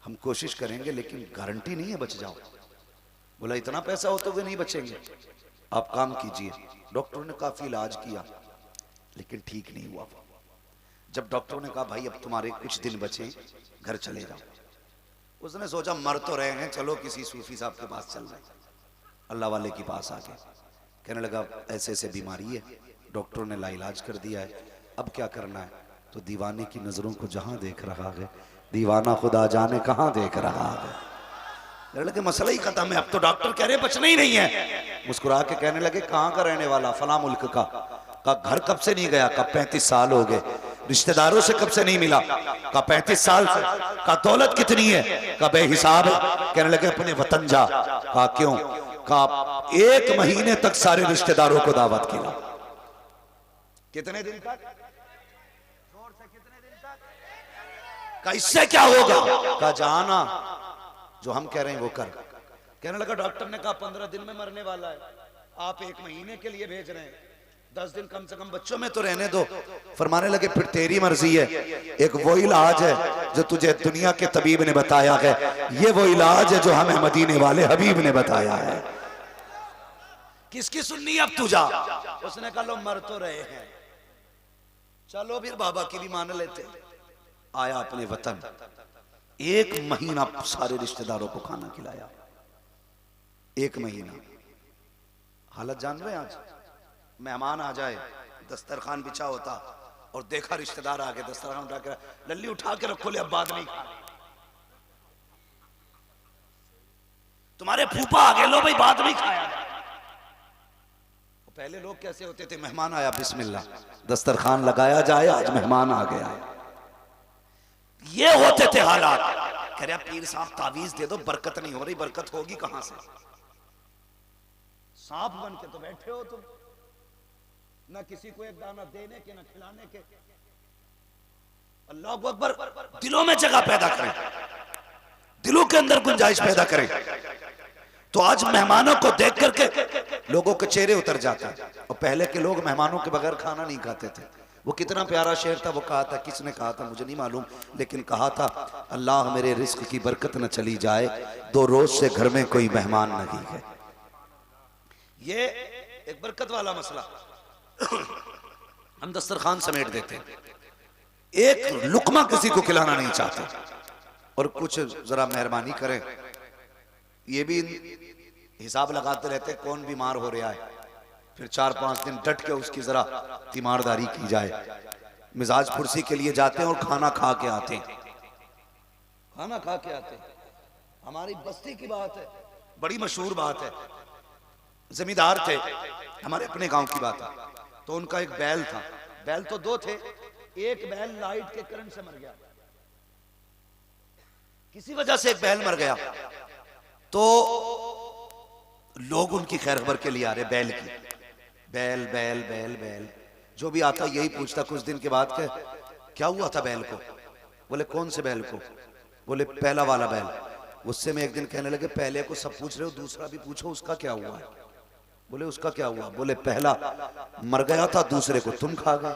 हम कोशिश करेंगे लेकिन गारंटी नहीं है बच जाओ। बोला इतना पैसा होते हुए नहीं बचेंगे, आप काम कीजिए। डॉक्टर ने काफी इलाज किया लेकिन ठीक नहीं हुआ। जब डॉक्टर ने कहा भाई अब तुम्हारे कुछ दिन बचे, घर चले जाओ, उसने सोचा मर तो रहे हैं, चलो किसी सूफी साहब के पास चल रहे। अल्लाह वाले के पास आके कहने लगा ऐसे ऐसे बीमारी है, डॉक्टर ने लाइलाज कर दिया है, अब क्या करना है? तो दीवाने की नजरों को जहां देख रहा है, दीवाना खुदा जाने कहां देख रहा है। लगे मसला ही खत्म है, अब तो डॉक्टर कह रहे बचना ही नहीं है। मुस्कुरा के कहने लगे कहां का रहने वाला? फला मुल्क का। घर कब से नहीं गया? का 35 साल हो गए। रिश्तेदारों से कब से नहीं मिला? का 35 साल से। का दौलत कितनी है? का बेहिसाब है। कहने लगे अपने वतन जा। का क्यों? का 1 महीने तक सारे रिश्तेदारों को दावत किया। कितने दिन तक? जोर से कितने दिन तक? का इससे क्या होगा? का जाना जो हम कह रहे हैं वो कर। कहने लगा डॉक्टर ने कहा 15 दिन में मरने वाला है, आप 1 महीने के लिए भेज रहे हैं, 10 दिन कम से कम बच्चों में तो रहने दो। फरमाने लगे फिर तेरी मर्जी है, एक वो इलाज है जो तुझे दुनिया के तबीब ने बताया है, ये वो इलाज है जो हमें मदीने वाले हबीब ने बताया है। किसकी सुननी अब तू जा? उसने कहा लो मर तो रहे हैं, चलो फिर बाबा की भी मान लेते। आया अपने वतन, 1 महीना सारे रिश्तेदारों को खाना खिलाया। 1 महीना। हालत जान रहे हैं आज? मेहमान आ जाए, दस्तरखान बिछा होता और देखा रिश्तेदार आ गए, दस्तरखान उठा के लल्ली उठा के रखो ले, अब बाद नहीं खाना। तुम्हारे फूफा आ गए, लो भाई बाद में खाया। पहले लोग कैसे होते थे? मेहमान आया बिस्मिल्लाह, दस्तरखान लगाया जाए, आज मेहमान आ गया। ये होते थे हालात। कह रहा पीर साहब तावीज दे दो, बरकत नहीं हो रही। बरकत होगी कहां से? सांप बन के तो बैठे हो तुम, ना किसी को एक दाना देने के ना खिलाने के। अल्लाह अकबर। दिलों में जगह पैदा करें, दिलों के अंदर गुंजाइश पैदा करें। तो आज मेहमानों को देख करके लोगों के चेहरे उतर जाते हैं। और पहले के लोग मेहमानों के बगैर खाना नहीं खाते थे। वो कितना प्यारा शेर था, वो कहा था, किसने कहा था मुझे नहीं मालूम, लेकिन कहा था अल्लाह मेरे रिस्क की बरकत न चली जाए, 2 रोज से घर में कोई मेहमान नहीं है। ये एक बरकत वाला मसला। हम दस्तरखान समेट देते हैं, एक लुकमा किसी को खिलाना नहीं चाहते। और कुछ जरा मेहरबानी करें, ये भी हिसाब लगाते रहते कौन बीमार हो रहा है, फिर 4-5 दिन डट के उसकी जरा तीमारदारी की जाए। मिजाज फुर्सी के लिए जाते हैं और खाना खा के आते हैं, खाना खा के आते हैं। हमारी बस्ती की बात है, बड़ी मशहूर बात है। जमींदार थे, हमारे अपने गांव की बात है। तो उनका एक बैल था, बैल तो 2 थे, एक बैल लाइट के करंट से मर गया। किसी वजह से एक बैल मर गया, तो लोग उनकी खैर खबर के लिए आ रहे, बैल की। बैल बैल बैल बैल, जो भी आता यही पूछता कुछ दिन के बाद के क्या हुआ था बैल को? बोले कौन से बैल को? बोले पहला वाला बैल। उससे मैं एक दिन कहने लगे पहले को सब पूछ रहे हो, दूसरा भी पूछो उसका क्या हुआ है। बोले उसका क्या हुआ? बोले पहला मर गया था, दूसरे को तुम खा गए।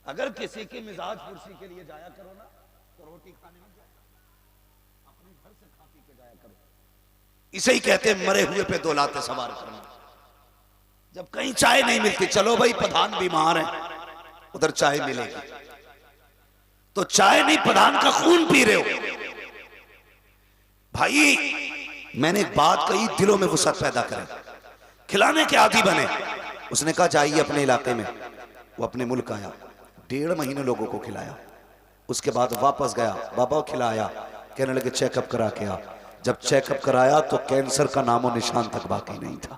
अगर किसी की मिजाज कुर्सी के लिए जाया करो ना तो रोटी खाने में जाया, अपने घर से खा पी के जाया करो। इसे ही कहते हैं मरे हुए पे दौलाते सवार करना। जब कहीं चाय नहीं मिलती, चलो भाई प्रधान बीमार है, उधर चाय मिलेगी, तो चाय नहीं प्रधान का खून पी रहे हो। भाई मैंने एक बात कही, दिलों में वसअत पैदा करें, खिलाने के आदी बने। उसने कहा जाइए अपने इलाके में। वो अपने मुल्क आया, 1.5 महीने लोगों को खिलाया, उसके बाद वापस गया, बाबा को खिलाया, कहने लगे चेकअप करा के आ। जब चेकअप कराया तो कैंसर का नामो निशान तक बाकी नहीं था।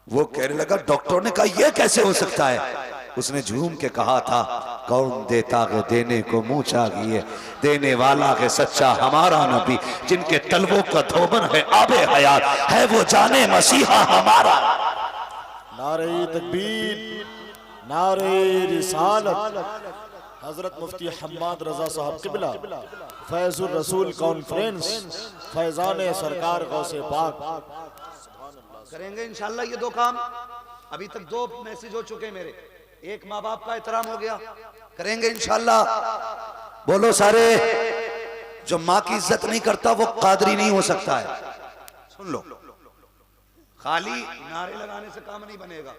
वो कहने लगा, डॉक्टर ने कहा यह कैसे हो सकता है? उसने झूम के कहा था, कौन देता है देने को मुंह चाहिए, देने वाला है सच्चा हमारा नबी, जिनके तलवों का धोबन है आबे हयात, है वो जाने मसीहा हमारा। नारे तकबीर, नारे रिसालत। हजरत मुफ्ती हम्माद रजा साहब किबला फैजुर रसूल कॉन्फ्रेंस फैजान सरकार गौसे पाक करेंगे इंशाल्लाह ये 2 काम। अभी तक 2 मैसेज हो चुके मेरे। एक माँ बाप का एहतराम हो गया, करेंगे इंशाल्लाह। बोलो सारे, जो माँ की इज्जत नहीं करता वो कादरी नहीं हो सकता है। सुन लो, खाली नारे लगाने से काम नहीं बनेगा,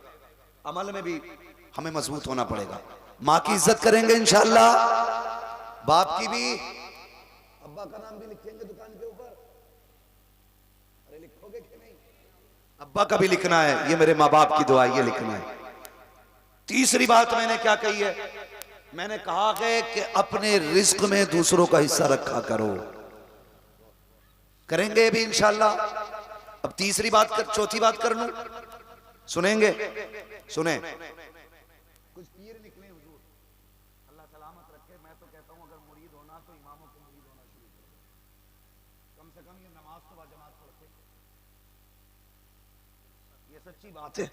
अमल में भी हमें मजबूत होना पड़ेगा। माँ की इज्जत करेंगे इंशाल्लाह, बाप की भी। अब्बा का नाम भी लिखेंगे दुकान के ऊपर, अरे लिखोगे कि नहीं? अब्बा का भी लिखना है, ये मेरे माँ बाप की दुआ, ये लिखना है। तीसरी बात मैंने क्या कही है? मैंने कहा है कि अपने रिस्क में दूसरों का हिस्सा रखा करो, करेंगे भी इंशाल्लाह। अब तीसरी बात कर, चौथी बात कर लूं, सुनेंगे? सुने, कुछ पीर निकले हुजूर, अल्लाह सलामत रखे। मैं तो कहता हूं अगर मुरीद होना तो इमामों को मुरीद होना शुरू करो, कम से कम ये नमाज तो बाजमात पढ़ते, ये सच्ची बात है।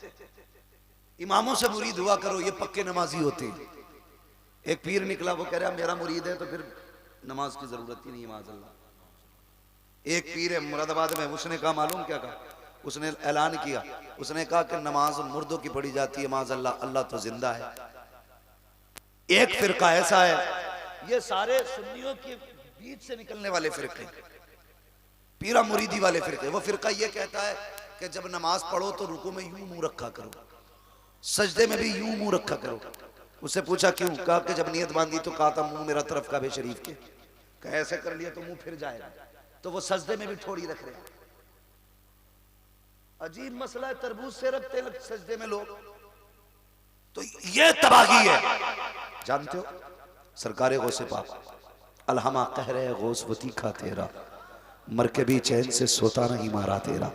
इमामों से मुरीद हुआ करो, ये पक्के नमाजी होते हैं। एक पीर निकला, वो कह रहा मेरा मुरीद है तो फिर नमाज की जरूरत ही नहीं, माज़अल्लाह। एक पीर है मुरादाबाद में, उसने कहा मालूम क्या कहा? उसने ऐलान किया, उसने कहा कि नमाज मुर्दों की पढ़ी जाती है, माज़अल्लाह, अल्लाह तो जिंदा है। एक फिरका ऐसा है, ये सारे सुन्नियों के बीच से निकलने वाले फिरके, पीरा मुरीदी वाले फिरके। वो फिरका ये कहता है कि जब नमाज पढ़ो तो रुकू में यूं मुंह रखा करो, सजदे में भी यूं मुंह रखा करो। उससे पूछा क्यों? कहा कि जब नियत बांधी तो कहा था मुंह मेरा तरफ काबे शरीफ के, कहा ऐसे कर लिया तो मुंह फिर जाएगा, तो वो सजदे में भी थोड़ी रख रहे हैं। अजीब मसला है, तरबूज से रखते हैं सजदे में लोग, तो ये तबाही है। जानते हो सरकारे गौसे पाक अलहमा कह रहे गौस वो तीखा तेरा, मर के भी चैन से सोता नहीं मारा तेरा।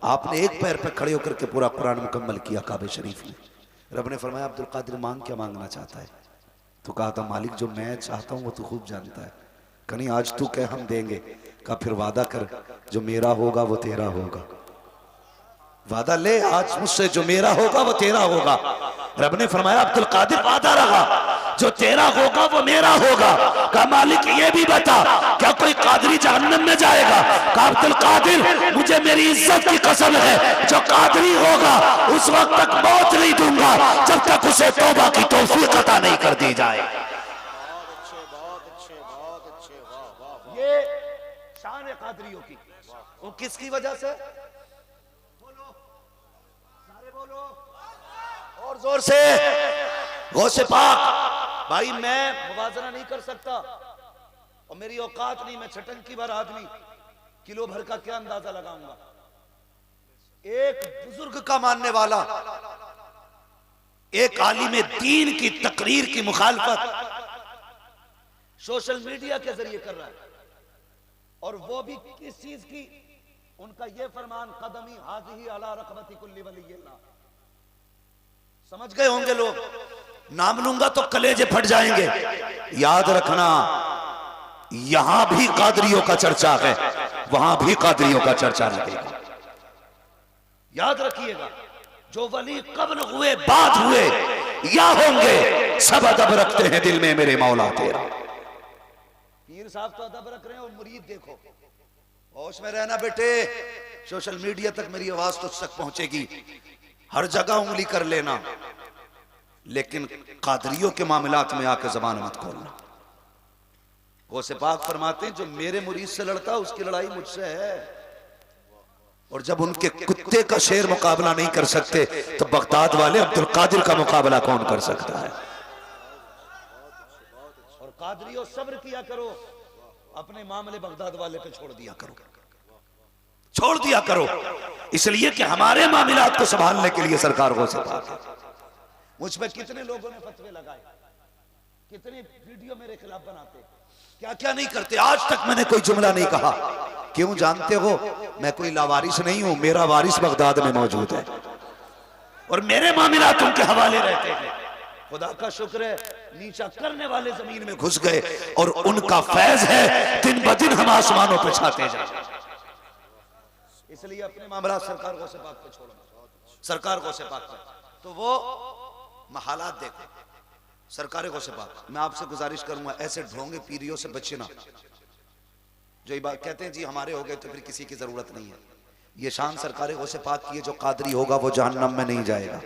आपने एक पैर पे खड़े होकर के पूरा कुरान मुकम्मल किया काबे शरीफ में। रब ने फरमाया अब्दुल कादिर मांग, क्या मांगना चाहता है? तो कहा था मालिक जो मैं चाहता हूं वो तू खूब जानता है। कहीं आज तू कह हम देंगे, कहा फिर वादा कर जो मेरा होगा वो तेरा होगा। वादा ले आज मुझसे, जो मेरा होगा वो तेरा होगा। रब ने फरमाया अब्दुल कादिर वादा रहा, जो तेरा होगा वो मेरा होगा। कहा मालिक ये भी बता क्या कोई कादरी जहन्नम में जाएगा? कहा अब्दुल कादिर मुझे मेरी इज्जत की कसम है, जो कादरी होगा उस वक्त तक मौत नहीं दूंगा जब तक उसे तौबा की तौफीक अता नहीं कर दी जाए। ये शान कादरियों की, वो किसकी वजह से? और जोर से गौसे पाक। भाई मैं मुवाजना नहीं कर सकता और मेरी औकात नहीं, मैं छटंकी भर आदमी किलो भर का क्या अंदाजा लगाऊंगा। एक बुजुर्ग का मानने वाला एक आलिम दीन की तकरीर की मुखालफत सोशल मीडिया के जरिए कर रहा है, और वो भी किस चीज की? उनका ये फरमान कदमी हाज़िही अला रक़बती कुल्ली वलिय्यिल्लाह। समझ गए होंगे लोग, नाम लूंगा तो कलेजे फट जाएंगे। याद रखना यहां भी कादरियों का चर्चा है, वहां भी कादरियों का चर्चा लगेगा। याद रखिएगा, जो वली कब्ल हुए बाद हुए या होंगे सब अदब रखते हैं दिल में मेरे मौला तेरा। पीर साहब तो अदब रख रहे हैं और मुरीद देखो। होश में रहना बेटे, सोशल मीडिया तक मेरी आवाज तुझ तक पहुंचेगी, हर जगह उंगली कर लेना, लेकिन कादरियों के मामलात में आके जबान मत खोलना। गौसे पाक फरमाते हैं जो मेरे मुरीद से लड़ता है उसकी लड़ाई मुझसे है, और जब उनके कुत्ते का शेर मुकाबला नहीं कर सकते तो बगदाद वाले अब्दुल कादिर का मुकाबला कौन कर सकता है। और कादरियों सब्र किया करो, अपने मामले बगदाद वाले पे छोड़ दिया करो, छोड़ दिया करो, इसलिए कि हमारे मामलात को संभालने के लिए सरकार गौसे पाक है। मुझ पे कितने लोगों ने फतवे लगाए, कितने वीडियो मेरे खिलाफ बनाते, क्या क्या नहीं करते। आज तक मैंने कोई जुमला नहीं कहा। क्यों जानते हो? मैं कोई लावारिस नहीं हूं, मेरा वारिस बगदाद में मौजूद है और मेरे मामलात उनके हवाले रहते हैं। खुदा का शुक्र है नीचा करने वाले जमीन में घुस गए और उनका फैज है दिन ब दिन हम आसमानों पे छाते जाए। इसलिए अपने मामला सरकार गौसे पाक पे छोड़ना, सरकार गौसे पाक पे। तो वो हालात देखो, सरकार गौसे पाक। मैं आपसे गुजारिश करूंगा ऐसे ढोंगे पीरियों से बचना जो ये बात कहते हैं जी हमारे हो गए तो फिर किसी की जरूरत नहीं है। ये शान सरकार गौसे पाक की है, जो कादरी होगा वो जहन्नम में नहीं जाएगा,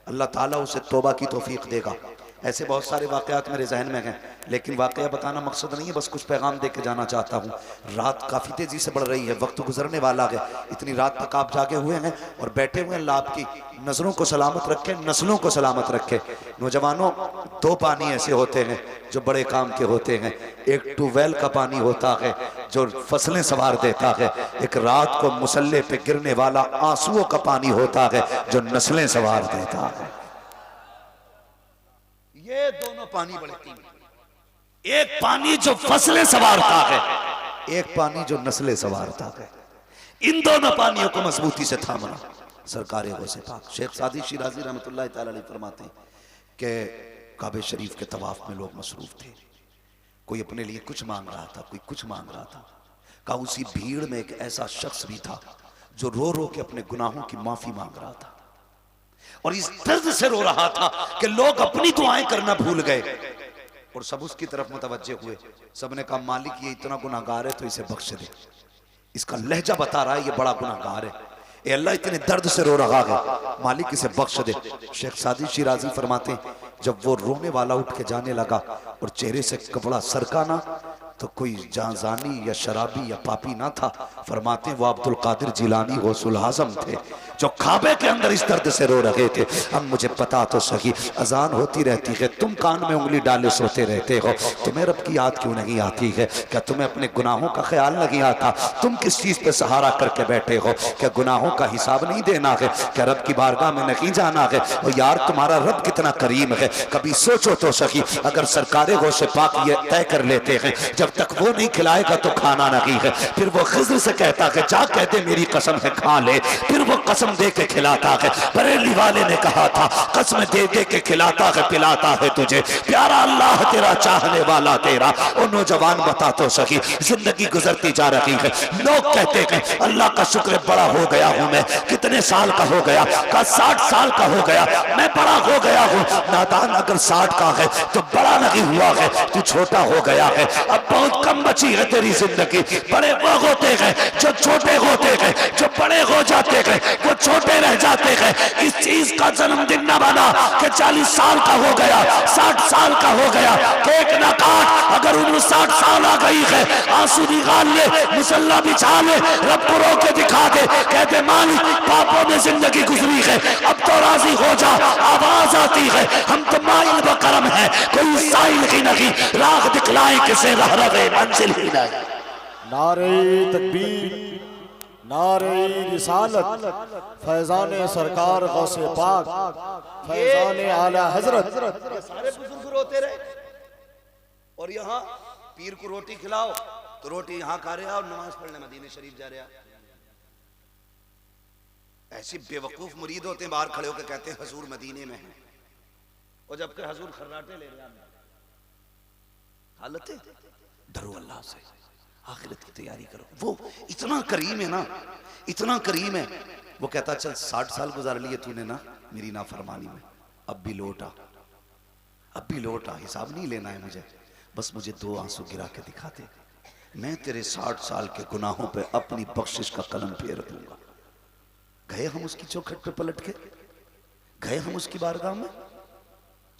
अल्लाह ताला उसे तौबा की तौफीक देगा। ऐसे बहुत सारे वाकयात मेरे जहन में हैं, लेकिन वाकया बताना मकसद नहीं है, बस कुछ पैगाम दे के जाना चाहता हूँ। रात काफ़ी तेज़ी से बढ़ रही है, वक्त गुजरने वाला है, इतनी रात तक आप जागे हुए हैं और बैठे हुए हैं। अल्लाह आपकी नज़रों को सलामत रखे, नस्लों को सलामत रखे। नौजवानों, दो पानी ऐसे होते हैं जो बड़े काम के होते हैं। एक ट्यूबवेल का पानी होता है जो फसलें संवार देता है, एक रात को मुसल्ले पे गिरने वाला आंसुओं का पानी होता है जो नस्लें संवार देता है। ये दोनों पानी बड़े कीमती, एक पानी जो फसलें संवारता है, एक पानी जो नस्लें संवारता है। इन दोनों पानियों को मजबूती से थामना सरकार गौसे पाक। शेख सादी शिराजी रहमतुल्लाह तआला अलैह फरमाते हैं कि काबे शरीफ के तवाफ में लोग मसरूफ थे, कोई अपने लिए कुछ मांग रहा था, कोई कुछ मांग रहा था। कहा उसी भीड़ में एक ऐसा शख्स भी था जो रो रो के अपने गुनाहों की माफी मांग रहा था और इस दर्द से रो रहा था कि लोग अपनी दुआएं करना भूल गए और सब उसकी तरफ मुतवज्जे हुए। सबने कहा मालिक ये इतना गुनाहगार है तो इसे बख्श दे। इसका लहजा बता रहा है ये बड़ा गुनाहगार है, ए अल्लाह इतने दर्द से रो रहा है, मालिक इसे बख्श दे। शेख सादी शिराजी फरमाते हैं जब वो रोने वाला उठ के जाने लगा और चेहरे से कपड़ा सरका ना, तो कोई जानी या शराबी या पापी ना था। फरमाते हैं वो अब्दुल कादिर जिलानी गौसुल आजम थे जो काबे के अंदर इस दर्द से रो रहे थे। अब मुझे पता तो सही, अजान होती रहती है, तुम कान में उंगली डाले सोते रहते हो, तुम्हें रब की याद क्यों नहीं आती है? क्या तुम्हें अपने गुनाहों का ख्याल नहीं आता? तुम किस चीज पे सहारा करके बैठे हो? क्या गुनाहों का हिसाब नहीं देना है? क्या रब की बारगाह में नहीं जाना है? और यार तुम्हारा रब कितना करीम है, कभी सोचो तो सही। अगर सरकार गौसे पाक ये तय कर लेते हैं जब तक वो नहीं खिलाएगा तो खाना नहीं है, फिर वो खिज़्र से कहता है जा कहते मेरी कसम है खा ले, फिर वो कसम दे के खिलाता है। बरेली वाले ने कहा था कसम दे दे के खिलाता है पिलाता है तुझे, प्यारा अल्लाह तेरा चाहने वाला तेरा। और नौजवान बता तो सही, जिंदगी गुजरती जा रही है, लोग कहते हैं अल्लाह का शुक्र बड़ा हो गया हूं मैं। कितने साल का हो गया? का 60 साल का हो गया, मैं बड़ा हो गया हूं। नादान अगर 60 का है तो बड़ा नहीं हुआ है, तू छोटा हो गया है। अब बहुत कम बची है तेरी जिंदगी। बड़े वो होते हैं जो छोटे होते हैं, जो बड़े हो जाते हैं वो छोटे रह जाते हैं। इस चीज का जन्मदिन न बना कि 40 साल का हो गया, 60 साल का हो गया, केक न काट। अगर उम्र 60 साल आ गई है, आंसू निकाल ले, मुसल्ला बिछा ले, रब को रो के दिखा दे, कहते मालिक पापों में जिंदगी गुजरी है, अब तो राजी हो जा। आवाज आती है हम तो माइल बकरम है, कोई साइल ही नहीं, राह दिखलाए किसे रह रहे मंजिल ही नहीं। नारे तकबीर, नारे रिसालत, फैजान सरकार गौसे पाक, फैजान आला हजरत। सारे बुजुर्ग रोते रहे और यहाँ पीर को रोटी खिलाओ तो रोटी यहाँ खा रहे और नमाज पढ़ने मदीने शरीफ जा रहे। ऐसी बेवकूफ मुरीद होते हैं बाहर खड़े होकर कहते हैं हजूर मदीने में है, और जबकि हजूर खर्राटे ले रहे हैं। हालत है, डरो अल्लाह से, आखिरत की तैयारी करो। वो इतना करीम है ना, इतना करीम है। वो कहता चल 60 साल गुजार लिए तूने ना मेरी नाफरमानी में, अब भी लौटा, अब भी लौटा, हिसाब नहीं लेना है मुझे, बस मुझे 2 आंसू गिरा के दिखा दे, मैं तेरे 60 साल के गुनाहों पे अपनी बख्शिश का कलम फेर दूंगा। गए हम उसकी चौखट पे पलट के, गए हम उसकी बारगाह में,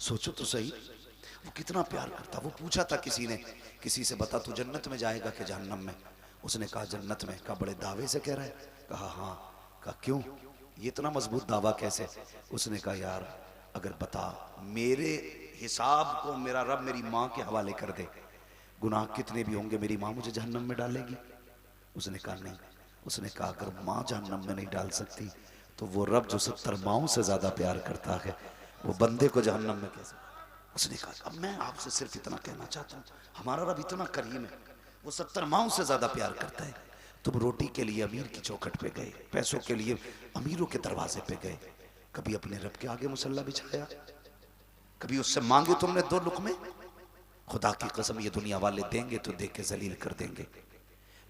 सोचो तो सही, वो कितना प्यार करता। वो पूछा था किसी से, बता तू जन्नत में जाएगा कि जहन्नम में? उसने कहा जन्नत में। कहा बड़े दावे से कह रहा है? कहा हाँ। कहा क्यों, ये इतना मजबूत दावा कैसे? उसने कहा यार अगर बता, मेरे हिसाब को मेरा रब मेरी माँ के हवाले कर दे, गुनाह कितने भी होंगे मेरी माँ मुझे जहन्नम में डालेगी? उसने कहा नहीं। उसने कहा अगर माँ जहन्नम में नहीं डाल सकती तो वो रब जो 70 माओं से ज्यादा प्यार करता है वो बंदे को जहन्नम में कैसे? उसने कहा अब मैं आपसे सिर्फ इतना कहना चाहता हूँ, हमारा रब इतना करीम है, वो 70 माओं से ज्यादा प्यार करता है। तुम रोटी के लिए अमीर की चौखट पे गए, पैसों के लिए अमीरों के दरवाजे पे गए, कभी अपने रब के आगे मुसल्ला बिछाया? कभी उससे मांगे तुमने 2 लुक़मे? खुदा की कसम ये दुनिया वाले देंगे तो दे के जलील कर देंगे,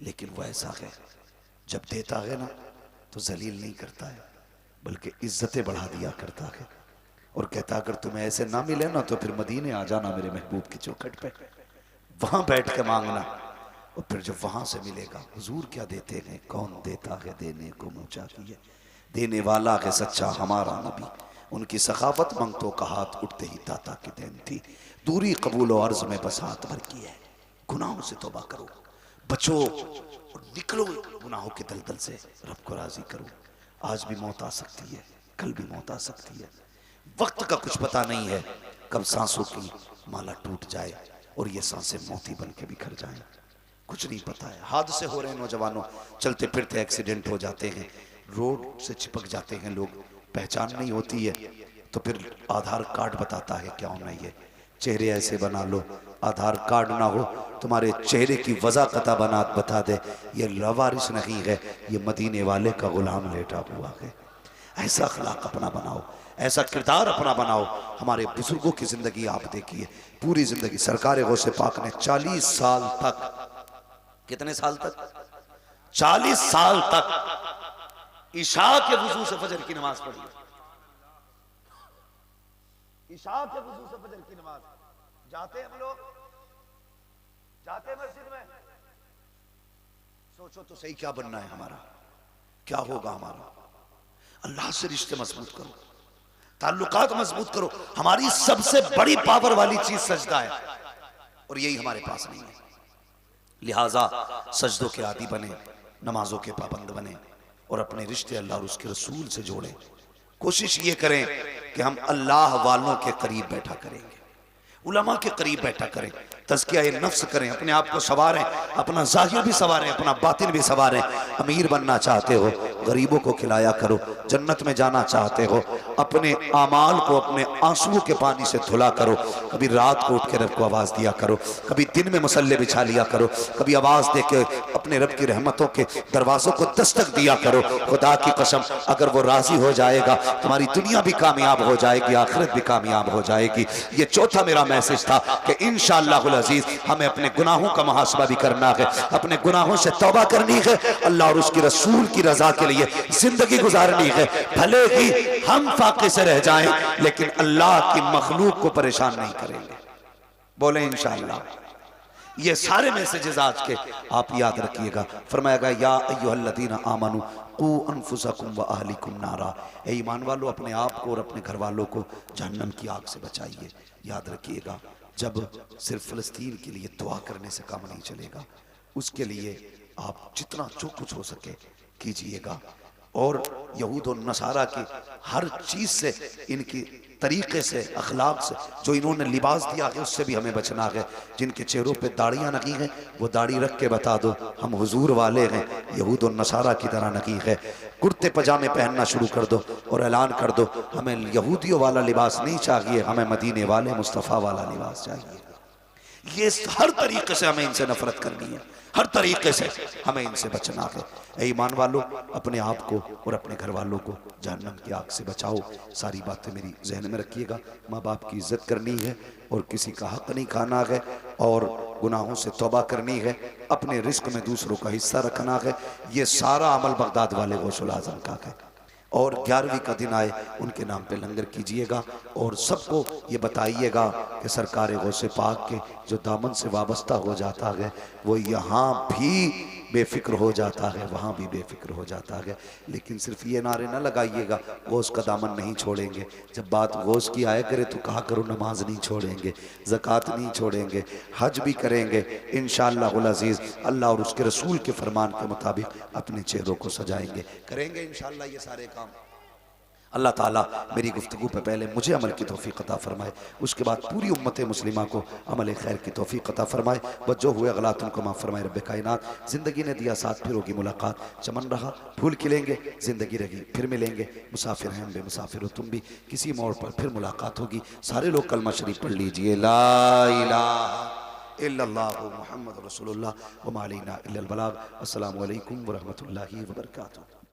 लेकिन वो ऐसा है जब देता है ना तो जलील नहीं करता है बल्कि इज्जतें बढ़ा दिया करता है। और कहता अगर तुम्हें ऐसे ना मिले ना तो फिर मदीने आ जाना मेरे महबूब की चौखट पे, वहां बैठ के मांगना, और फिर जब वहां से मिलेगा हुजूर क्या देते हैं, कौन देता है देने को मुँह चाहिए, देने वाला है सच्चा हमारा नबी, उनकी सखावत मंगतों का हाथ उठते ही ताता की देन थी, दूरी कबूल और अर्ज में बस हाथ भर की है। गुनाहों से तौबा करो, बचो और निकलो गुनाहों के दलदल से, रब को राजी करो। आज भी मौत आ सकती है, कल भी मौत आ सकती है, वक्त का कुछ पता नहीं है, कब सांसों की माला टूट जाए और ये सांसें मोती बन के बिखर जाएं, कुछ नहीं पता है। हादसे हो रहे हैं, नौजवानों चलते फिरते एक्सीडेंट हो जाते हैं, रोड से चिपक जाते हैं लोग, पहचान नहीं होती है तो फिर आधार कार्ड बताता है क्या होना, ये चेहरे ऐसे बना लो, आधार कार्ड ना हो तुम्हारे चेहरे की वज़ाक़त बता दे ये लवारिस नहीं है, ये मदीने वाले का गुलाम लेटा हुआ है। ऐसा अखलाक अपना बनाओ, ऐसा किरदार अपना बनाओ। हमारे बुजुर्गों की जिंदगी आप देखिए, पूरी जिंदगी सरकार गौसे पाक ने 40 साल तक, कितने साल तक? 40 साल तक इशा के वुजू से फजर की नमाज पढ़ी। इशा के वुजू से फजर की नमाज जाते हम लोग, जाते मस्जिद में, सोचो तो सही क्या बनना है हमारा, क्या होगा हमारा। अल्लाह से रिश्ते मजबूत करो, ताल्लुकात मजबूत करो। हमारी सबसे बड़ी पावर वाली चीज सजदा है और यही हमारे पास नहीं है, लिहाजा सजदों के आदी बने, नमाजों के पाबंद बने और अपने रिश्ते अल्लाह और उसके रसूल से जोड़ें। कोशिश ये करें कि हम अल्लाह वालों के करीब बैठा करेंगे, उलमा के करीब बैठा करें, तज़किया नफ्स करें, अपने आप को संवारें, अपना ज़ाहिर भी संवारें, अपना बातिन भी संवारें। अमीर बनना चाहते हो गरीबों को खिलाया करो, जन्नत में जाना चाहते हो अपने आमाल को अपने आंसुओं के पानी से धुला करो। कभी रात को उठ के रब को आवाज़ दिया करो, कभी दिन में मसल्ले बिछा लिया करो, कभी आवाज़ दे के अपने रब की रहमतों के दरवाज़ों को दस्तक दिया करो। खुदा की कसम अगर वो राज़ी हो जाएगा तुम्हारी दुनिया भी कामयाब हो जाएगी, आखिरत भी कामयाब हो जाएगी। ये चौथा मेरा मैसेज था कि इंशाअल्लाह अज़ीज़ हमें अपने गुनाहों का मुहासबा भी करना है, अपने गुनाहों से तौबा करनी है, अल्लाह और उसकी रसूल की रजा के लिए जिंदगी गुजारनी है। भले ही हम फाके से रह जाएं लेकिन अल्लाह की मखलूक को परेशान नहीं करेंगे। बोले इंशाअल्लाह। ये सारे मैसेजेस आज के आप याद रखिएगा। फरमाएगा या अय्युहल्लज़ीना आमनू कू अनफुसकुम व अहलिकुम नारा, ए ईमान वालों अपने आप को और अपने घर वालों को जहन्नम की आग से बचाइए। याद रखिएगा जब सिर्फ फ़लस्तीन के लिए दुआ करने से काम नहीं चलेगा, उसके लिए आप जितना जो कुछ हो सके कीजिएगा। और यहूद और नसारा की हर चीज़ से, इनकी तरीक़े से, अखलाक से, जो इन्होंने लिबास दिया है उससे भी हमें बचना है। जिनके चेहरों पे दाढ़ियाँ नकी हैं वो दाढ़ी रख के बता दो हम हुजूर वाले हैं, यहूद और नसारा की तरह नकी है। कुर्ते पजामे पहनना शुरू कर दो और ऐलान कर दो हमें यहूदियों वाला लिबास नहीं चाहिए, हमें मदीने वाले मुस्तफ़ा वाला लिबास चाहिए। ये हर तरीके से हमें इनसे नफरत करनी है, हर तरीके से हमें इनसे बचना है। ऐ ईमान वालों अपने आप को और अपने घर वालों को जहन्नम की आग से बचाओ। सारी बातें मेरी जहन में रखिएगा। माँ बाप की इज्जत करनी है और किसी का हक नहीं खाना है और गुनाहों से तौबा करनी है, अपने रिस्क में दूसरों का हिस्सा रखना है। ये सारा अमल बगदाद वाले गौसुल आज़म का है। और 11वीं का दिन आए उनके नाम पे लंगर कीजिएगा और सबको ये बताइएगा कि सरकार गौसे पाक के जो दामन से वाबस्ता हो जाता है वो यहाँ भी बेफिक्र हो जाता है, वहाँ भी बेफिक्र हो जाता है। लेकिन सिर्फ ये नारे ना लगाइएगा गौस का दामन नहीं छोड़ेंगे। जब बात गौस की आया करे तो कहा करो नमाज नहीं छोड़ेंगे, ज़कात नहीं छोड़ेंगे, हज भी करेंगे इंशाअल्लाहुल अज़ीज़। अल्लाह और उसके रसूल के फरमान के मुताबिक अपने चेहरों को सजाएंगे, करेंगे इंशाअल्लाह ये सारे काम। अल्लाह ताला मेरी गुफ्तगू पे पहले मुझे अमल की तौफीक अता फरमाए, उसके बाद पूरी उम्मत मुस्लिमा को अमल खैर की तौफीक अता फरमाए। बस जो हुए गलत उनको माफ़ फरमाए रब्बे कायनात। ज़िंदगी ने दिया साथ, फिर होगी मुलाकात, चमन रहा फूल खिलेंगे, ज़िंदगी रही फिर मिलेंगे। मुसाफिर हैं हम बेमुसाफिर हो तुम भी, किसी मोड़ पर फिर मुलाकात होगी। सारे लोग कलमा शरीफ पढ़ लीजिए, ला इलाहा इल्लल्लाहु मुहम्मद रसूलुल्लाह व मा अलैना इल्लल बलाग। अस्सलामु अलैकुम व रहमतुल्लाहि व बरकातुहू।